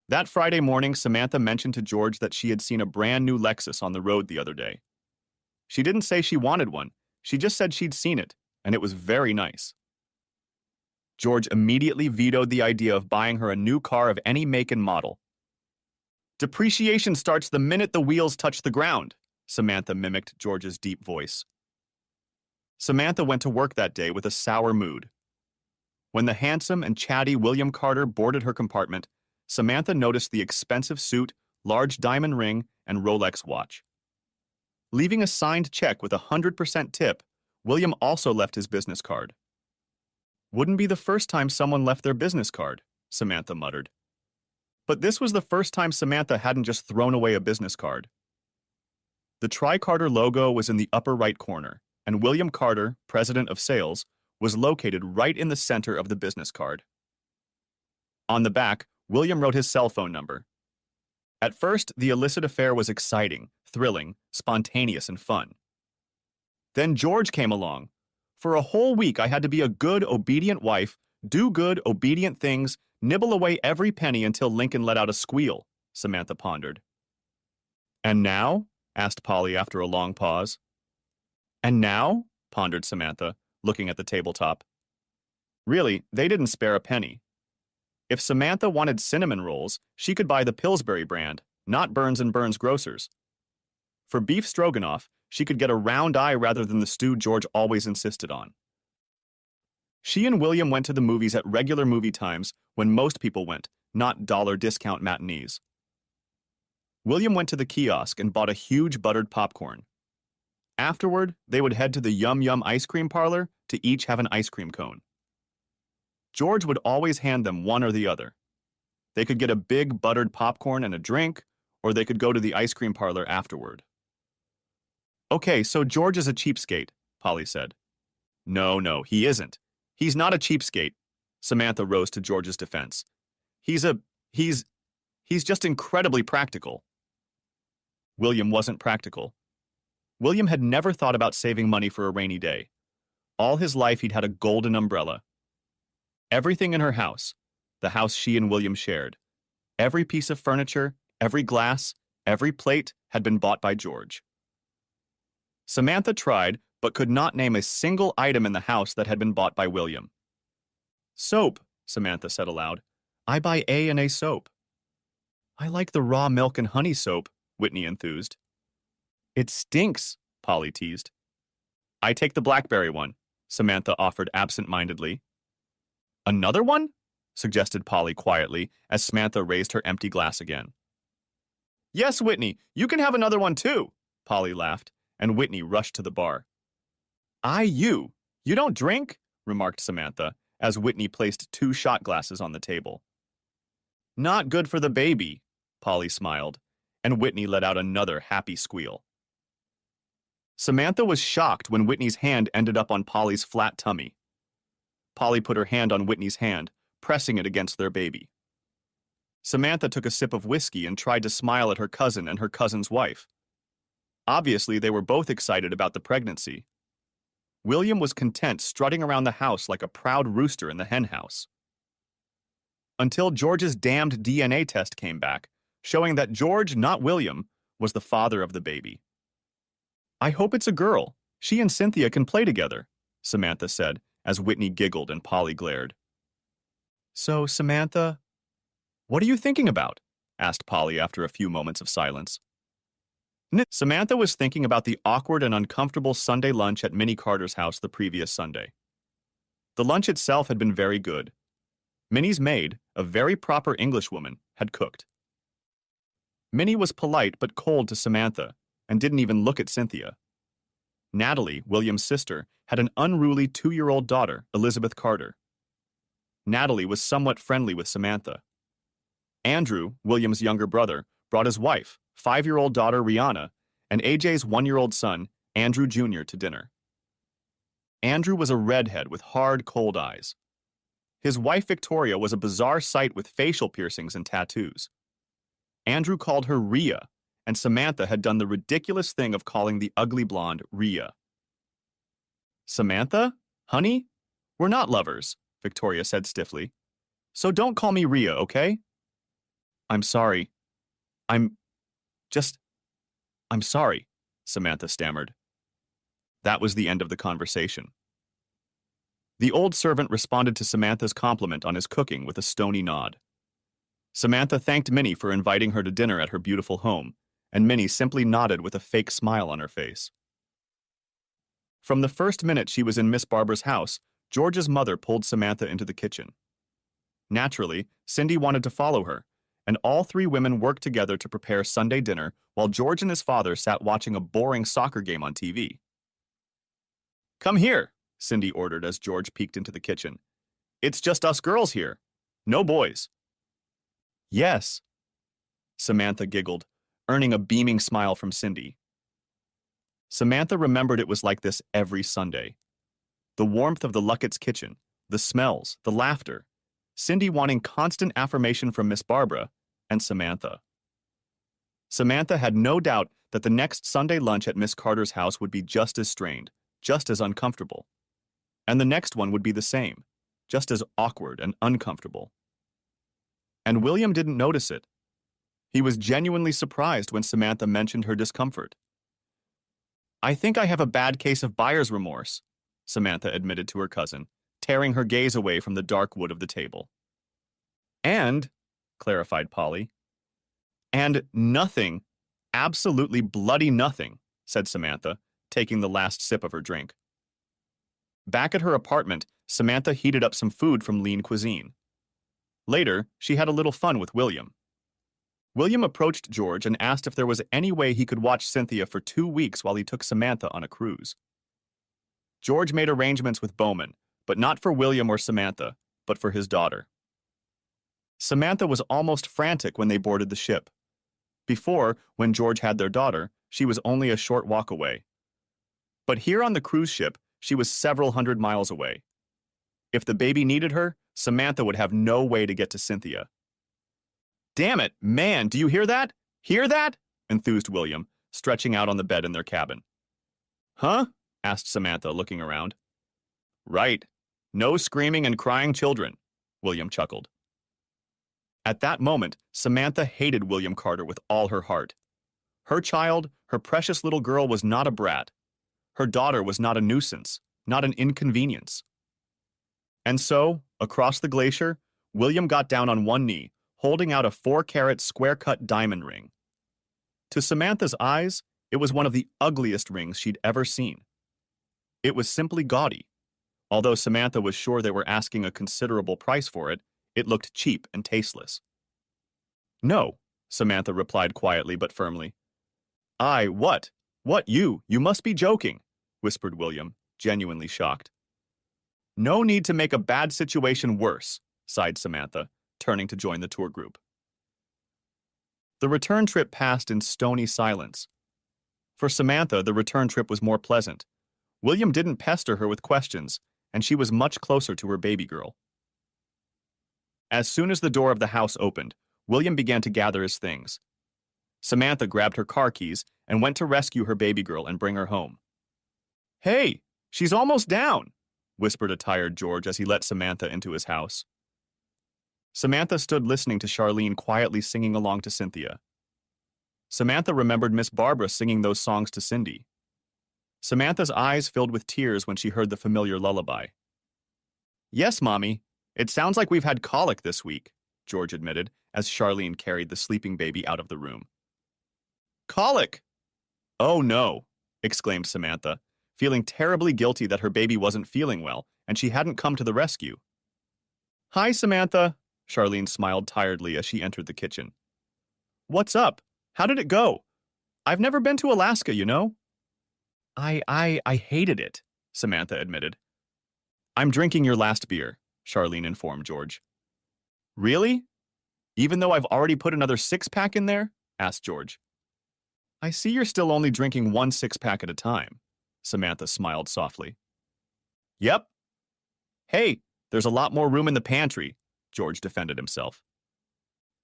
That Friday morning, Samantha mentioned to George that she had seen a brand new Lexus on the road the other day. She didn't say she wanted one, she just said she'd seen it, and it was very nice. George immediately vetoed the idea of buying her a new car of any make and model. "Depreciation starts the minute the wheels touch the ground," Samantha mimicked George's deep voice. Samantha went to work that day with a sour mood. When the handsome and chatty William Carter boarded her compartment, Samantha noticed the expensive suit, large diamond ring, and Rolex watch. Leaving a signed check with a 100% tip, William also left his business card. Wouldn't be the first time someone left their business card, Samantha muttered. But this was the first time Samantha hadn't just thrown away a business card. The Tri-Carter logo was in the upper right corner, and William Carter, president of sales, was located right in the center of the business card. On the back, William wrote his cell phone number. At first, the illicit affair was exciting, thrilling, spontaneous, and fun. Then George came along. For a whole week, I had to be a good, obedient wife, do good, obedient things, nibble away every penny until Lincoln let out a squeal, Samantha pondered. And now? Asked Polly after a long pause. And now? Pondered Samantha, looking at the tabletop. Really, they didn't spare a penny. If Samantha wanted cinnamon rolls, she could buy the Pillsbury brand, not Burns & Burns grocers. For beef stroganoff, she could get a round eye rather than the stew George always insisted on. She and William went to the movies at regular movie times when most people went, not dollar discount matinees. William went to the kiosk and bought a huge buttered popcorn. Afterward, they would head to the Yum Yum ice cream parlor to each have an ice cream cone. George would always hand them one or the other. They could get a big buttered popcorn and a drink, or they could go to the ice cream parlor afterward. Okay, so George is a cheapskate, Polly said. No, he isn't. He's not a cheapskate. Samantha rose to George's defense. He's just incredibly practical. William wasn't practical. William had never thought about saving money for a rainy day. All his life he'd had a golden umbrella. Everything in her house, the house she and William shared, every piece of furniture, every glass, every plate had been bought by George. Samantha tried, but could not name a single item in the house that had been bought by William. Soap, Samantha said aloud. I buy A&A soap. I like the raw milk and honey soap, Whitney enthused. It stinks, Polly teased. I take the blackberry one, Samantha offered absent-mindedly. Another one? Suggested Polly quietly as Samantha raised her empty glass again. Yes, Whitney, you can have another one too, Polly laughed, and Whitney rushed to the bar. You don't drink? Remarked Samantha, as Whitney placed 2 shot glasses on the table. Not good for the baby, Polly smiled, and Whitney let out another happy squeal. Samantha was shocked when Whitney's hand ended up on Polly's flat tummy. Polly put her hand on Whitney's hand, pressing it against their baby. Samantha took a sip of whiskey and tried to smile at her cousin and her cousin's wife. Obviously, they were both excited about the pregnancy. William was content strutting around the house like a proud rooster in the hen house. Until George's damned DNA test came back, showing that George, not William, was the father of the baby. I hope it's a girl. She and Cynthia can play together, Samantha said, as Whitney giggled and Polly glared. So, Samantha, what are you thinking about? Asked Polly after a few moments of silence. Samantha was thinking about the awkward and uncomfortable Sunday lunch at Minnie Carter's house the previous Sunday. The lunch itself had been very good. Minnie's maid, a very proper Englishwoman, had cooked. Minnie was polite but cold to Samantha and didn't even look at Cynthia. Natalie, William's sister, had an unruly 2-year-old daughter, Elizabeth Carter. Natalie was somewhat friendly with Samantha. Andrew, William's younger brother, brought his wife, 5-year-old daughter Rihanna, and AJ's 1-year-old son, Andrew Jr., to dinner. Andrew was a redhead with hard, cold eyes. His wife Victoria was a bizarre sight with facial piercings and tattoos. Andrew called her Rhea, and Samantha had done the ridiculous thing of calling the ugly blonde Rhea. Samantha? Honey? We're not lovers, Victoria said stiffly. So don't call me Rhea, okay? I'm sorry. I'm sorry, Samantha stammered. That was the end of the conversation. The old servant responded to Samantha's compliment on his cooking with a stony nod. Samantha thanked Minnie for inviting her to dinner at her beautiful home, and Minnie simply nodded with a fake smile on her face. From the first minute she was in Miss Barbara's house, George's mother pulled Samantha into the kitchen. Naturally, Cindy wanted to follow her, and all three women worked together to prepare Sunday dinner while George and his father sat watching a boring soccer game on TV. "Come here," Cindy ordered as George peeked into the kitchen. "It's just us girls here. No boys." "Yes," Samantha giggled, earning a beaming smile from Cindy. Samantha remembered it was like this every Sunday. The warmth of the Luckett's kitchen, the smells, the laughter, Cindy wanting constant affirmation from Miss Barbara, and Samantha. Samantha had no doubt that the next Sunday lunch at Miss Carter's house would be just as strained, just as uncomfortable. And the next one would be the same, just as awkward and uncomfortable. And William didn't notice it. He was genuinely surprised when Samantha mentioned her discomfort. "I think I have a bad case of buyer's remorse," Samantha admitted to her cousin, tearing her gaze away from the dark wood of the table. "And," clarified Polly. "And nothing, absolutely bloody nothing," said Samantha, taking the last sip of her drink. Back at her apartment, Samantha heated up some food from Lean Cuisine. Later, she had a little fun with William. William approached George and asked if there was any way he could watch Cynthia for 2 weeks while he took Samantha on a cruise. George made arrangements with Bowman, but not for William or Samantha, but for his daughter. Samantha was almost frantic when they boarded the ship. Before, when George had their daughter, she was only a short walk away. But here on the cruise ship, she was several hundred miles away. If the baby needed her, Samantha would have no way to get to Cynthia. "Damn it, man, do you hear that? Hear that?" enthused William, stretching out on the bed in their cabin. "Huh?" asked Samantha, looking around. "Right. No screaming and crying children," William chuckled. At that moment, Samantha hated William Carter with all her heart. Her child, her precious little girl, was not a brat. Her daughter was not a nuisance, not an inconvenience. And so, across the glacier, William got down on one knee, holding out a 4-carat square-cut diamond ring. To Samantha's eyes, it was one of the ugliest rings she'd ever seen. It was simply gaudy. Although Samantha was sure they were asking a considerable price for it, it looked cheap and tasteless. "No," Samantha replied quietly but firmly. What? What, you? You must be joking," whispered William, genuinely shocked. "No need to make a bad situation worse," sighed Samantha, turning to join the tour group. The return trip passed in stony silence. For Samantha, the return trip was more pleasant. William didn't pester her with questions, and she was much closer to her baby girl. As soon as the door of the house opened, William began to gather his things. Samantha grabbed her car keys and went to rescue her baby girl and bring her home. "Hey, she's almost down," whispered a tired George as he let Samantha into his house. Samantha stood listening to Charlene quietly singing along to Cynthia. Samantha remembered Miss Barbara singing those songs to Cindy. Samantha's eyes filled with tears when she heard the familiar lullaby. "Yes, Mommy, it sounds like we've had colic this week," George admitted as Charlene carried the sleeping baby out of the room. "Colic!" "Oh no," exclaimed Samantha, feeling terribly guilty that her baby wasn't feeling well and she hadn't come to the rescue. "Hi, Samantha," Charlene smiled tiredly as she entered the kitchen. "What's up? How did it go? I've never been to Alaska, you know." I hated it," Samantha admitted. "I'm drinking your last beer," Charlene informed George. "Really? Even though I've already put another 6-pack in there?" asked George. "I see you're still only drinking 1 6-pack at a time," Samantha smiled softly. "Yep." "Hey, there's a lot more room in the pantry," George defended himself.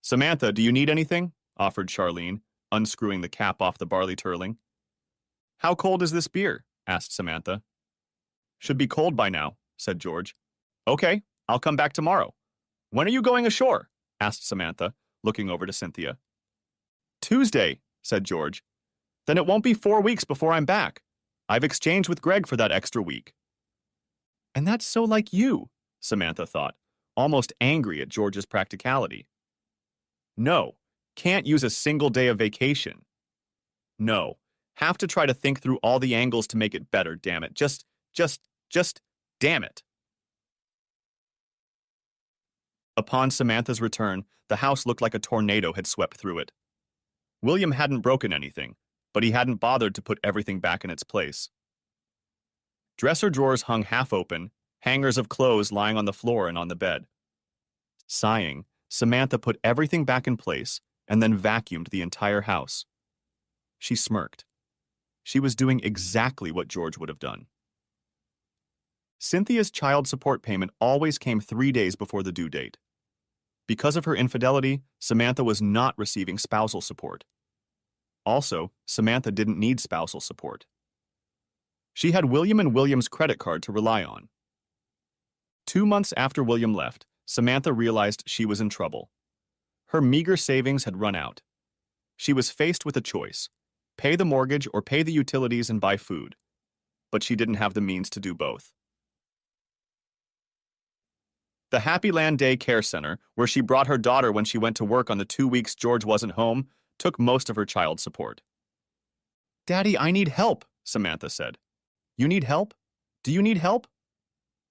"Samantha, do you need anything?" offered Charlene, unscrewing the cap off the barley turling. "How cold is this beer?" asked Samantha. "Should be cold by now," said George. "Okay, I'll come back tomorrow. When are you going ashore?" asked Samantha, looking over to Cynthia. "Tuesday," said George. "Then it won't be 4 weeks before I'm back. I've exchanged with Greg for that extra week." "And that's so like you," Samantha thought, almost angry at George's practicality. "No, can't use a single day of vacation. No, have to try to think through all the angles to make it better, damn it. Just, damn it." Upon Samantha's return, the house looked like a tornado had swept through it. William hadn't broken anything, but he hadn't bothered to put everything back in its place. Dresser drawers hung half open, hangers of clothes lying on the floor and on the bed. Sighing, Samantha put everything back in place and then vacuumed the entire house. She smirked. She was doing exactly what George would have done. Cynthia's child support payment always came 3 days before the due date. Because of her infidelity, Samantha was not receiving spousal support. Also, Samantha didn't need spousal support. She had William and William's credit card to rely on. 2 months after William left, Samantha realized she was in trouble. Her meager savings had run out. She was faced with a choice: pay the mortgage or pay the utilities and buy food. But she didn't have the means to do both. The Happy Land Day Care Center, where she brought her daughter when she went to work on the 2 weeks George wasn't home, took most of her child support. "Daddy, I need help," Samantha said. "You need help? Do you need help?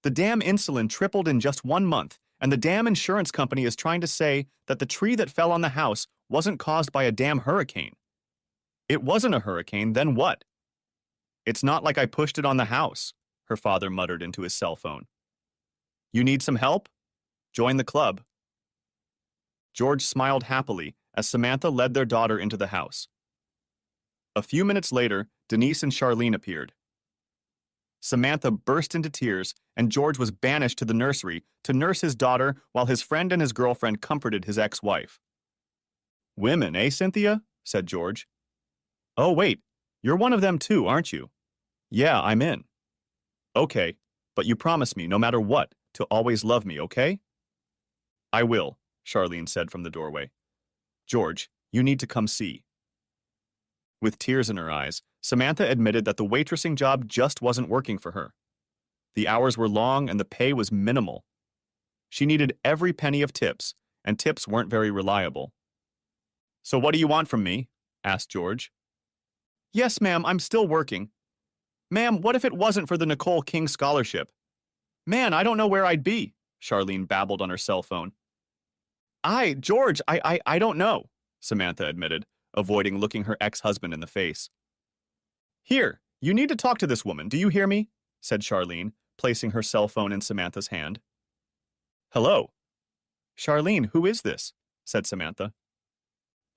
The damn insulin tripled in just 1 month, and the damn insurance company is trying to say that the tree that fell on the house wasn't caused by a damn hurricane. It wasn't a hurricane, then what? It's not like I pushed it on the house," her father muttered into his cell phone. "You need some help? Join the club." George smiled happily as Samantha led their daughter into the house. A few minutes later, Denise and Charlene appeared. Samantha burst into tears, and George was banished to the nursery to nurse his daughter while his friend and his girlfriend comforted his ex-wife. "Women, eh, Cynthia?" said George. "Oh, wait, you're one of them too, aren't you?" "Yeah, I'm in." "Okay, but you promise me, no matter what, to always love me, okay?" "I will," Charlene said from the doorway. "George, you need to come see." With tears in her eyes, Samantha admitted that the waitressing job just wasn't working for her. The hours were long and the pay was minimal. She needed every penny of tips, and tips weren't very reliable. "So what do you want from me?" asked George. "Yes, ma'am, I'm still working. Ma'am, what if it wasn't for the Nicole King Scholarship? Man, I don't know where I'd be," Charlene babbled on her cell phone. George, I don't know," Samantha admitted, avoiding looking her ex-husband in the face. "Here, you need to talk to this woman, do you hear me?" said Charlene, placing her cell phone in Samantha's hand. "Hello." "Charlene, who is this?" said Samantha.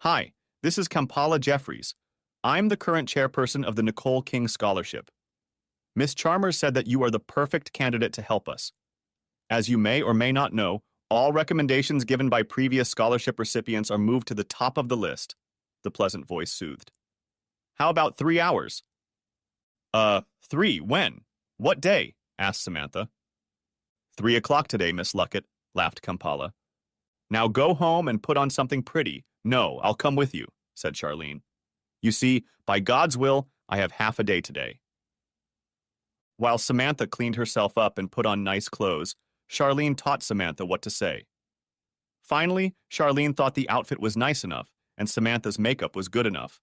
"Hi, this is Kampala Jeffries. I'm the current chairperson of the Nicole King Scholarship. Miss Chalmers said that you are the perfect candidate to help us. As you may or may not know, all recommendations given by previous scholarship recipients are moved to the top of the list," the pleasant voice soothed. "How about 3 hours?" 3, when? What day?" asked Samantha. 3 o'clock today, Miss Luckett," laughed Kampala. "Now go home and put on something pretty. No, I'll come with you," said Charlene. "You see, by God's will, I have half a day today." While Samantha cleaned herself up and put on nice clothes, Charlene taught Samantha what to say. Finally, Charlene thought the outfit was nice enough, and Samantha's makeup was good enough.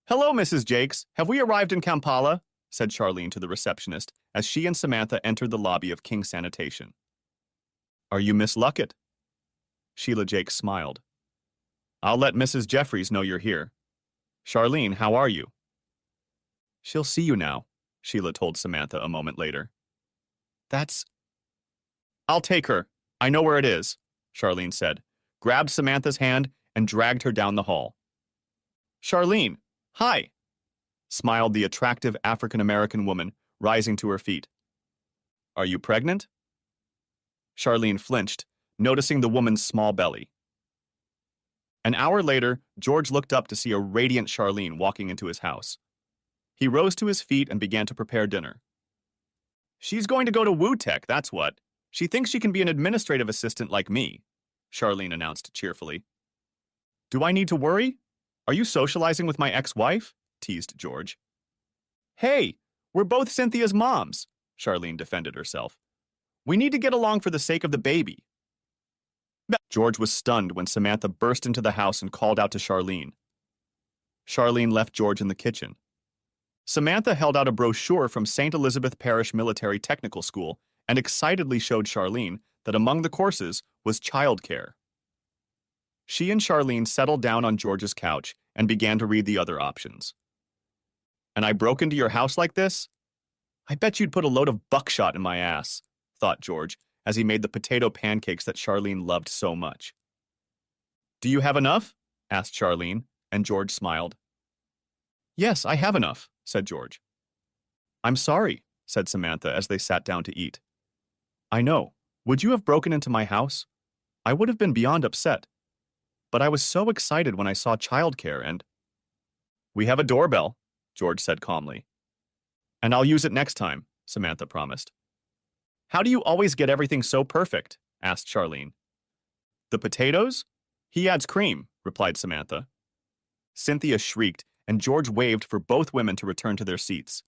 "Hello, Mrs. Jakes. Have we arrived in Kampala?" said Charlene to the receptionist as she and Samantha entered the lobby of King Sanitation. "Are you Miss Luckett?" Sheila Jakes smiled. "I'll let Mrs. Jeffries know you're here. Charlene, how are you?" "She'll see you now," Sheila told Samantha a moment later. "That's—" "I'll take her. I know where it is," Charlene said, grabbed Samantha's hand, and dragged her down the hall. "Charlene, hi," smiled the attractive African-American woman, rising to her feet. "Are you pregnant?" Charlene flinched, noticing the woman's small belly. An hour later, George looked up to see a radiant Charlene walking into his house. He rose to his feet and began to prepare dinner. "She's going to go to WooTech, that's what. She thinks she can be an administrative assistant like me," Charlene announced cheerfully. "Do I need to worry? Are you socializing with my ex-wife?" teased George. "Hey, we're both Cynthia's moms," Charlene defended herself. "We need to get along for the sake of the baby." George was stunned when Samantha burst into the house and called out to Charlene. Charlene left George in the kitchen. Samantha held out a brochure from St. Elizabeth Parish Military Technical School and excitedly showed Charlene that among the courses was childcare. She and Charlene settled down on George's couch and began to read the other options. "And I broke into your house like this? I bet you'd put a load of buckshot in my ass," thought George as he made the potato pancakes that Charlene loved so much. "Do you have enough?" asked Charlene, and George smiled. "Yes, I have enough," said George. "I'm sorry," said Samantha as they sat down to eat. "I know. Would you have broken into my house? I would have been beyond upset. But I was so excited when I saw childcare and—" "We have a doorbell," George said calmly. "And I'll use it next time," Samantha promised. "How do you always get everything so perfect?" asked Charlene. "The potatoes? He adds cream," replied Samantha. Cynthia shrieked, and George waved for both women to return to their seats.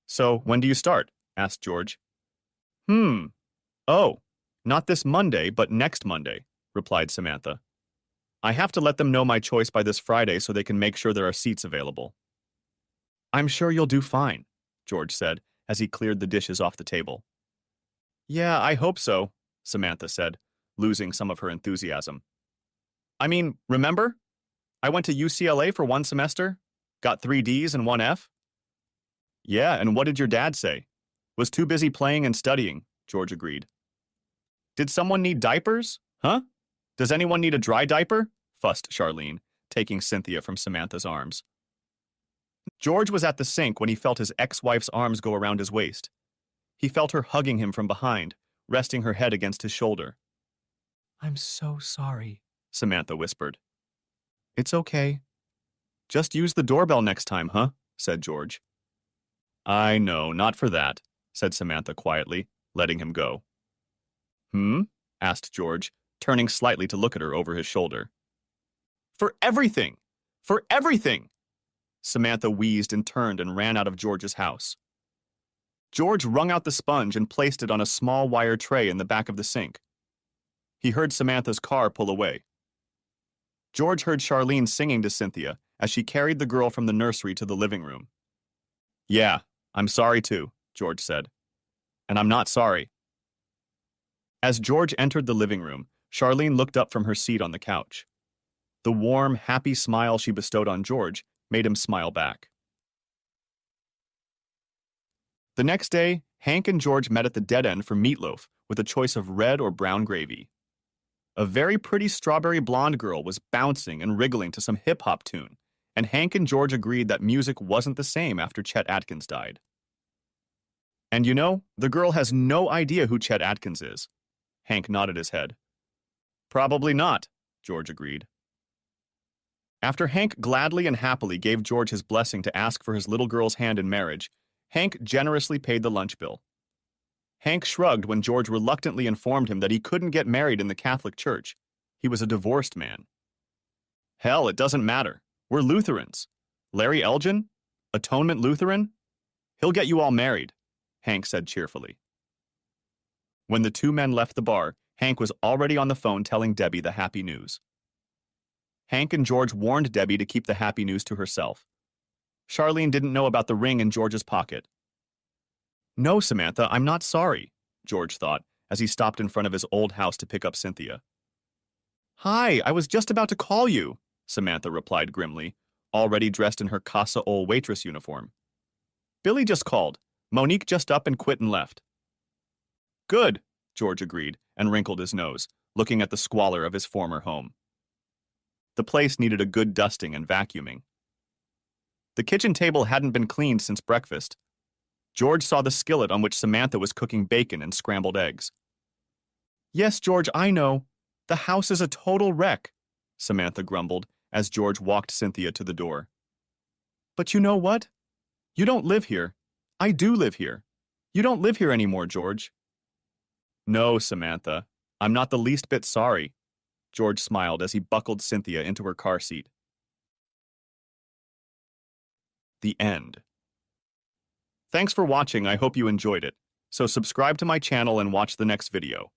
"So, when do you start?" asked George. Oh, not this Monday, but next Monday," replied Samantha. "I have to let them know my choice by this Friday so they can make sure there are seats available." "I'm sure you'll do fine," George said as he cleared the dishes off the table. "Yeah, I hope so," Samantha said, losing some of her enthusiasm. "I mean, remember? I went to UCLA for 1 semester, got 3 Ds and 1 F." "Yeah, and what did your dad say?" "Was too busy playing and studying," George agreed. "Did someone need diapers? Huh? Does anyone need a dry diaper?" fussed Charlene, taking Cynthia from Samantha's arms. George was at the sink when he felt his ex-wife's arms go around his waist. He felt her hugging him from behind, resting her head against his shoulder. "I'm so sorry," Samantha whispered. "It's okay. Just use the doorbell next time, huh?" said George. "I know, not for that," said Samantha quietly, letting him go. Asked George, turning slightly to look at her over his shoulder. "For everything! For everything!" Samantha wheezed and turned and ran out of George's house. George wrung out the sponge and placed it on a small wire tray in the back of the sink. He heard Samantha's car pull away. George heard Charlene singing to Cynthia as she carried the girl from the nursery to the living room. "Yeah, I'm sorry too," George said. "And I'm not sorry." As George entered the living room, Charlene looked up from her seat on the couch. The warm, happy smile she bestowed on George made him smile back. The next day, Hank and George met at the dead end for meatloaf with a choice of red or brown gravy. A very pretty strawberry blonde girl was bouncing and wriggling to some hip-hop tune, and Hank and George agreed that music wasn't the same after Chet Atkins died. "And you know, the girl has no idea who Chet Atkins is." Hank nodded his head. "Probably not," George agreed. After Hank gladly and happily gave George his blessing to ask for his little girl's hand in marriage, Hank generously paid the lunch bill. Hank shrugged when George reluctantly informed him that he couldn't get married in the Catholic Church. He was a divorced man. "Hell, it doesn't matter. We're Lutherans. Larry Elgin? Atonement Lutheran? He'll get you all married," Hank said cheerfully. When the two men left the bar, Hank was already on the phone telling Debbie the happy news. Hank and George warned Debbie to keep the happy news to herself. Charlene didn't know about the ring in George's pocket. "No, Samantha, I'm not sorry," George thought as he stopped in front of his old house to pick up Cynthia. "Hi, I was just about to call you," Samantha replied grimly, already dressed in her Casa Ol waitress uniform. "Billy just called. Monique just up and quit and left." "Good," George agreed and wrinkled his nose, looking at the squalor of his former home. The place needed a good dusting and vacuuming. The kitchen table hadn't been cleaned since breakfast. George saw the skillet on which Samantha was cooking bacon and scrambled eggs. "Yes, George, I know. The house is a total wreck," Samantha grumbled as George walked Cynthia to the door. "But you know what? You don't live here. I do live here. You don't live here anymore, George." "No, Samantha. I'm not the least bit sorry." George smiled as he buckled Cynthia into her car seat. The end. Thanks for watching. I hope you enjoyed it. So subscribe to my channel and watch the next video.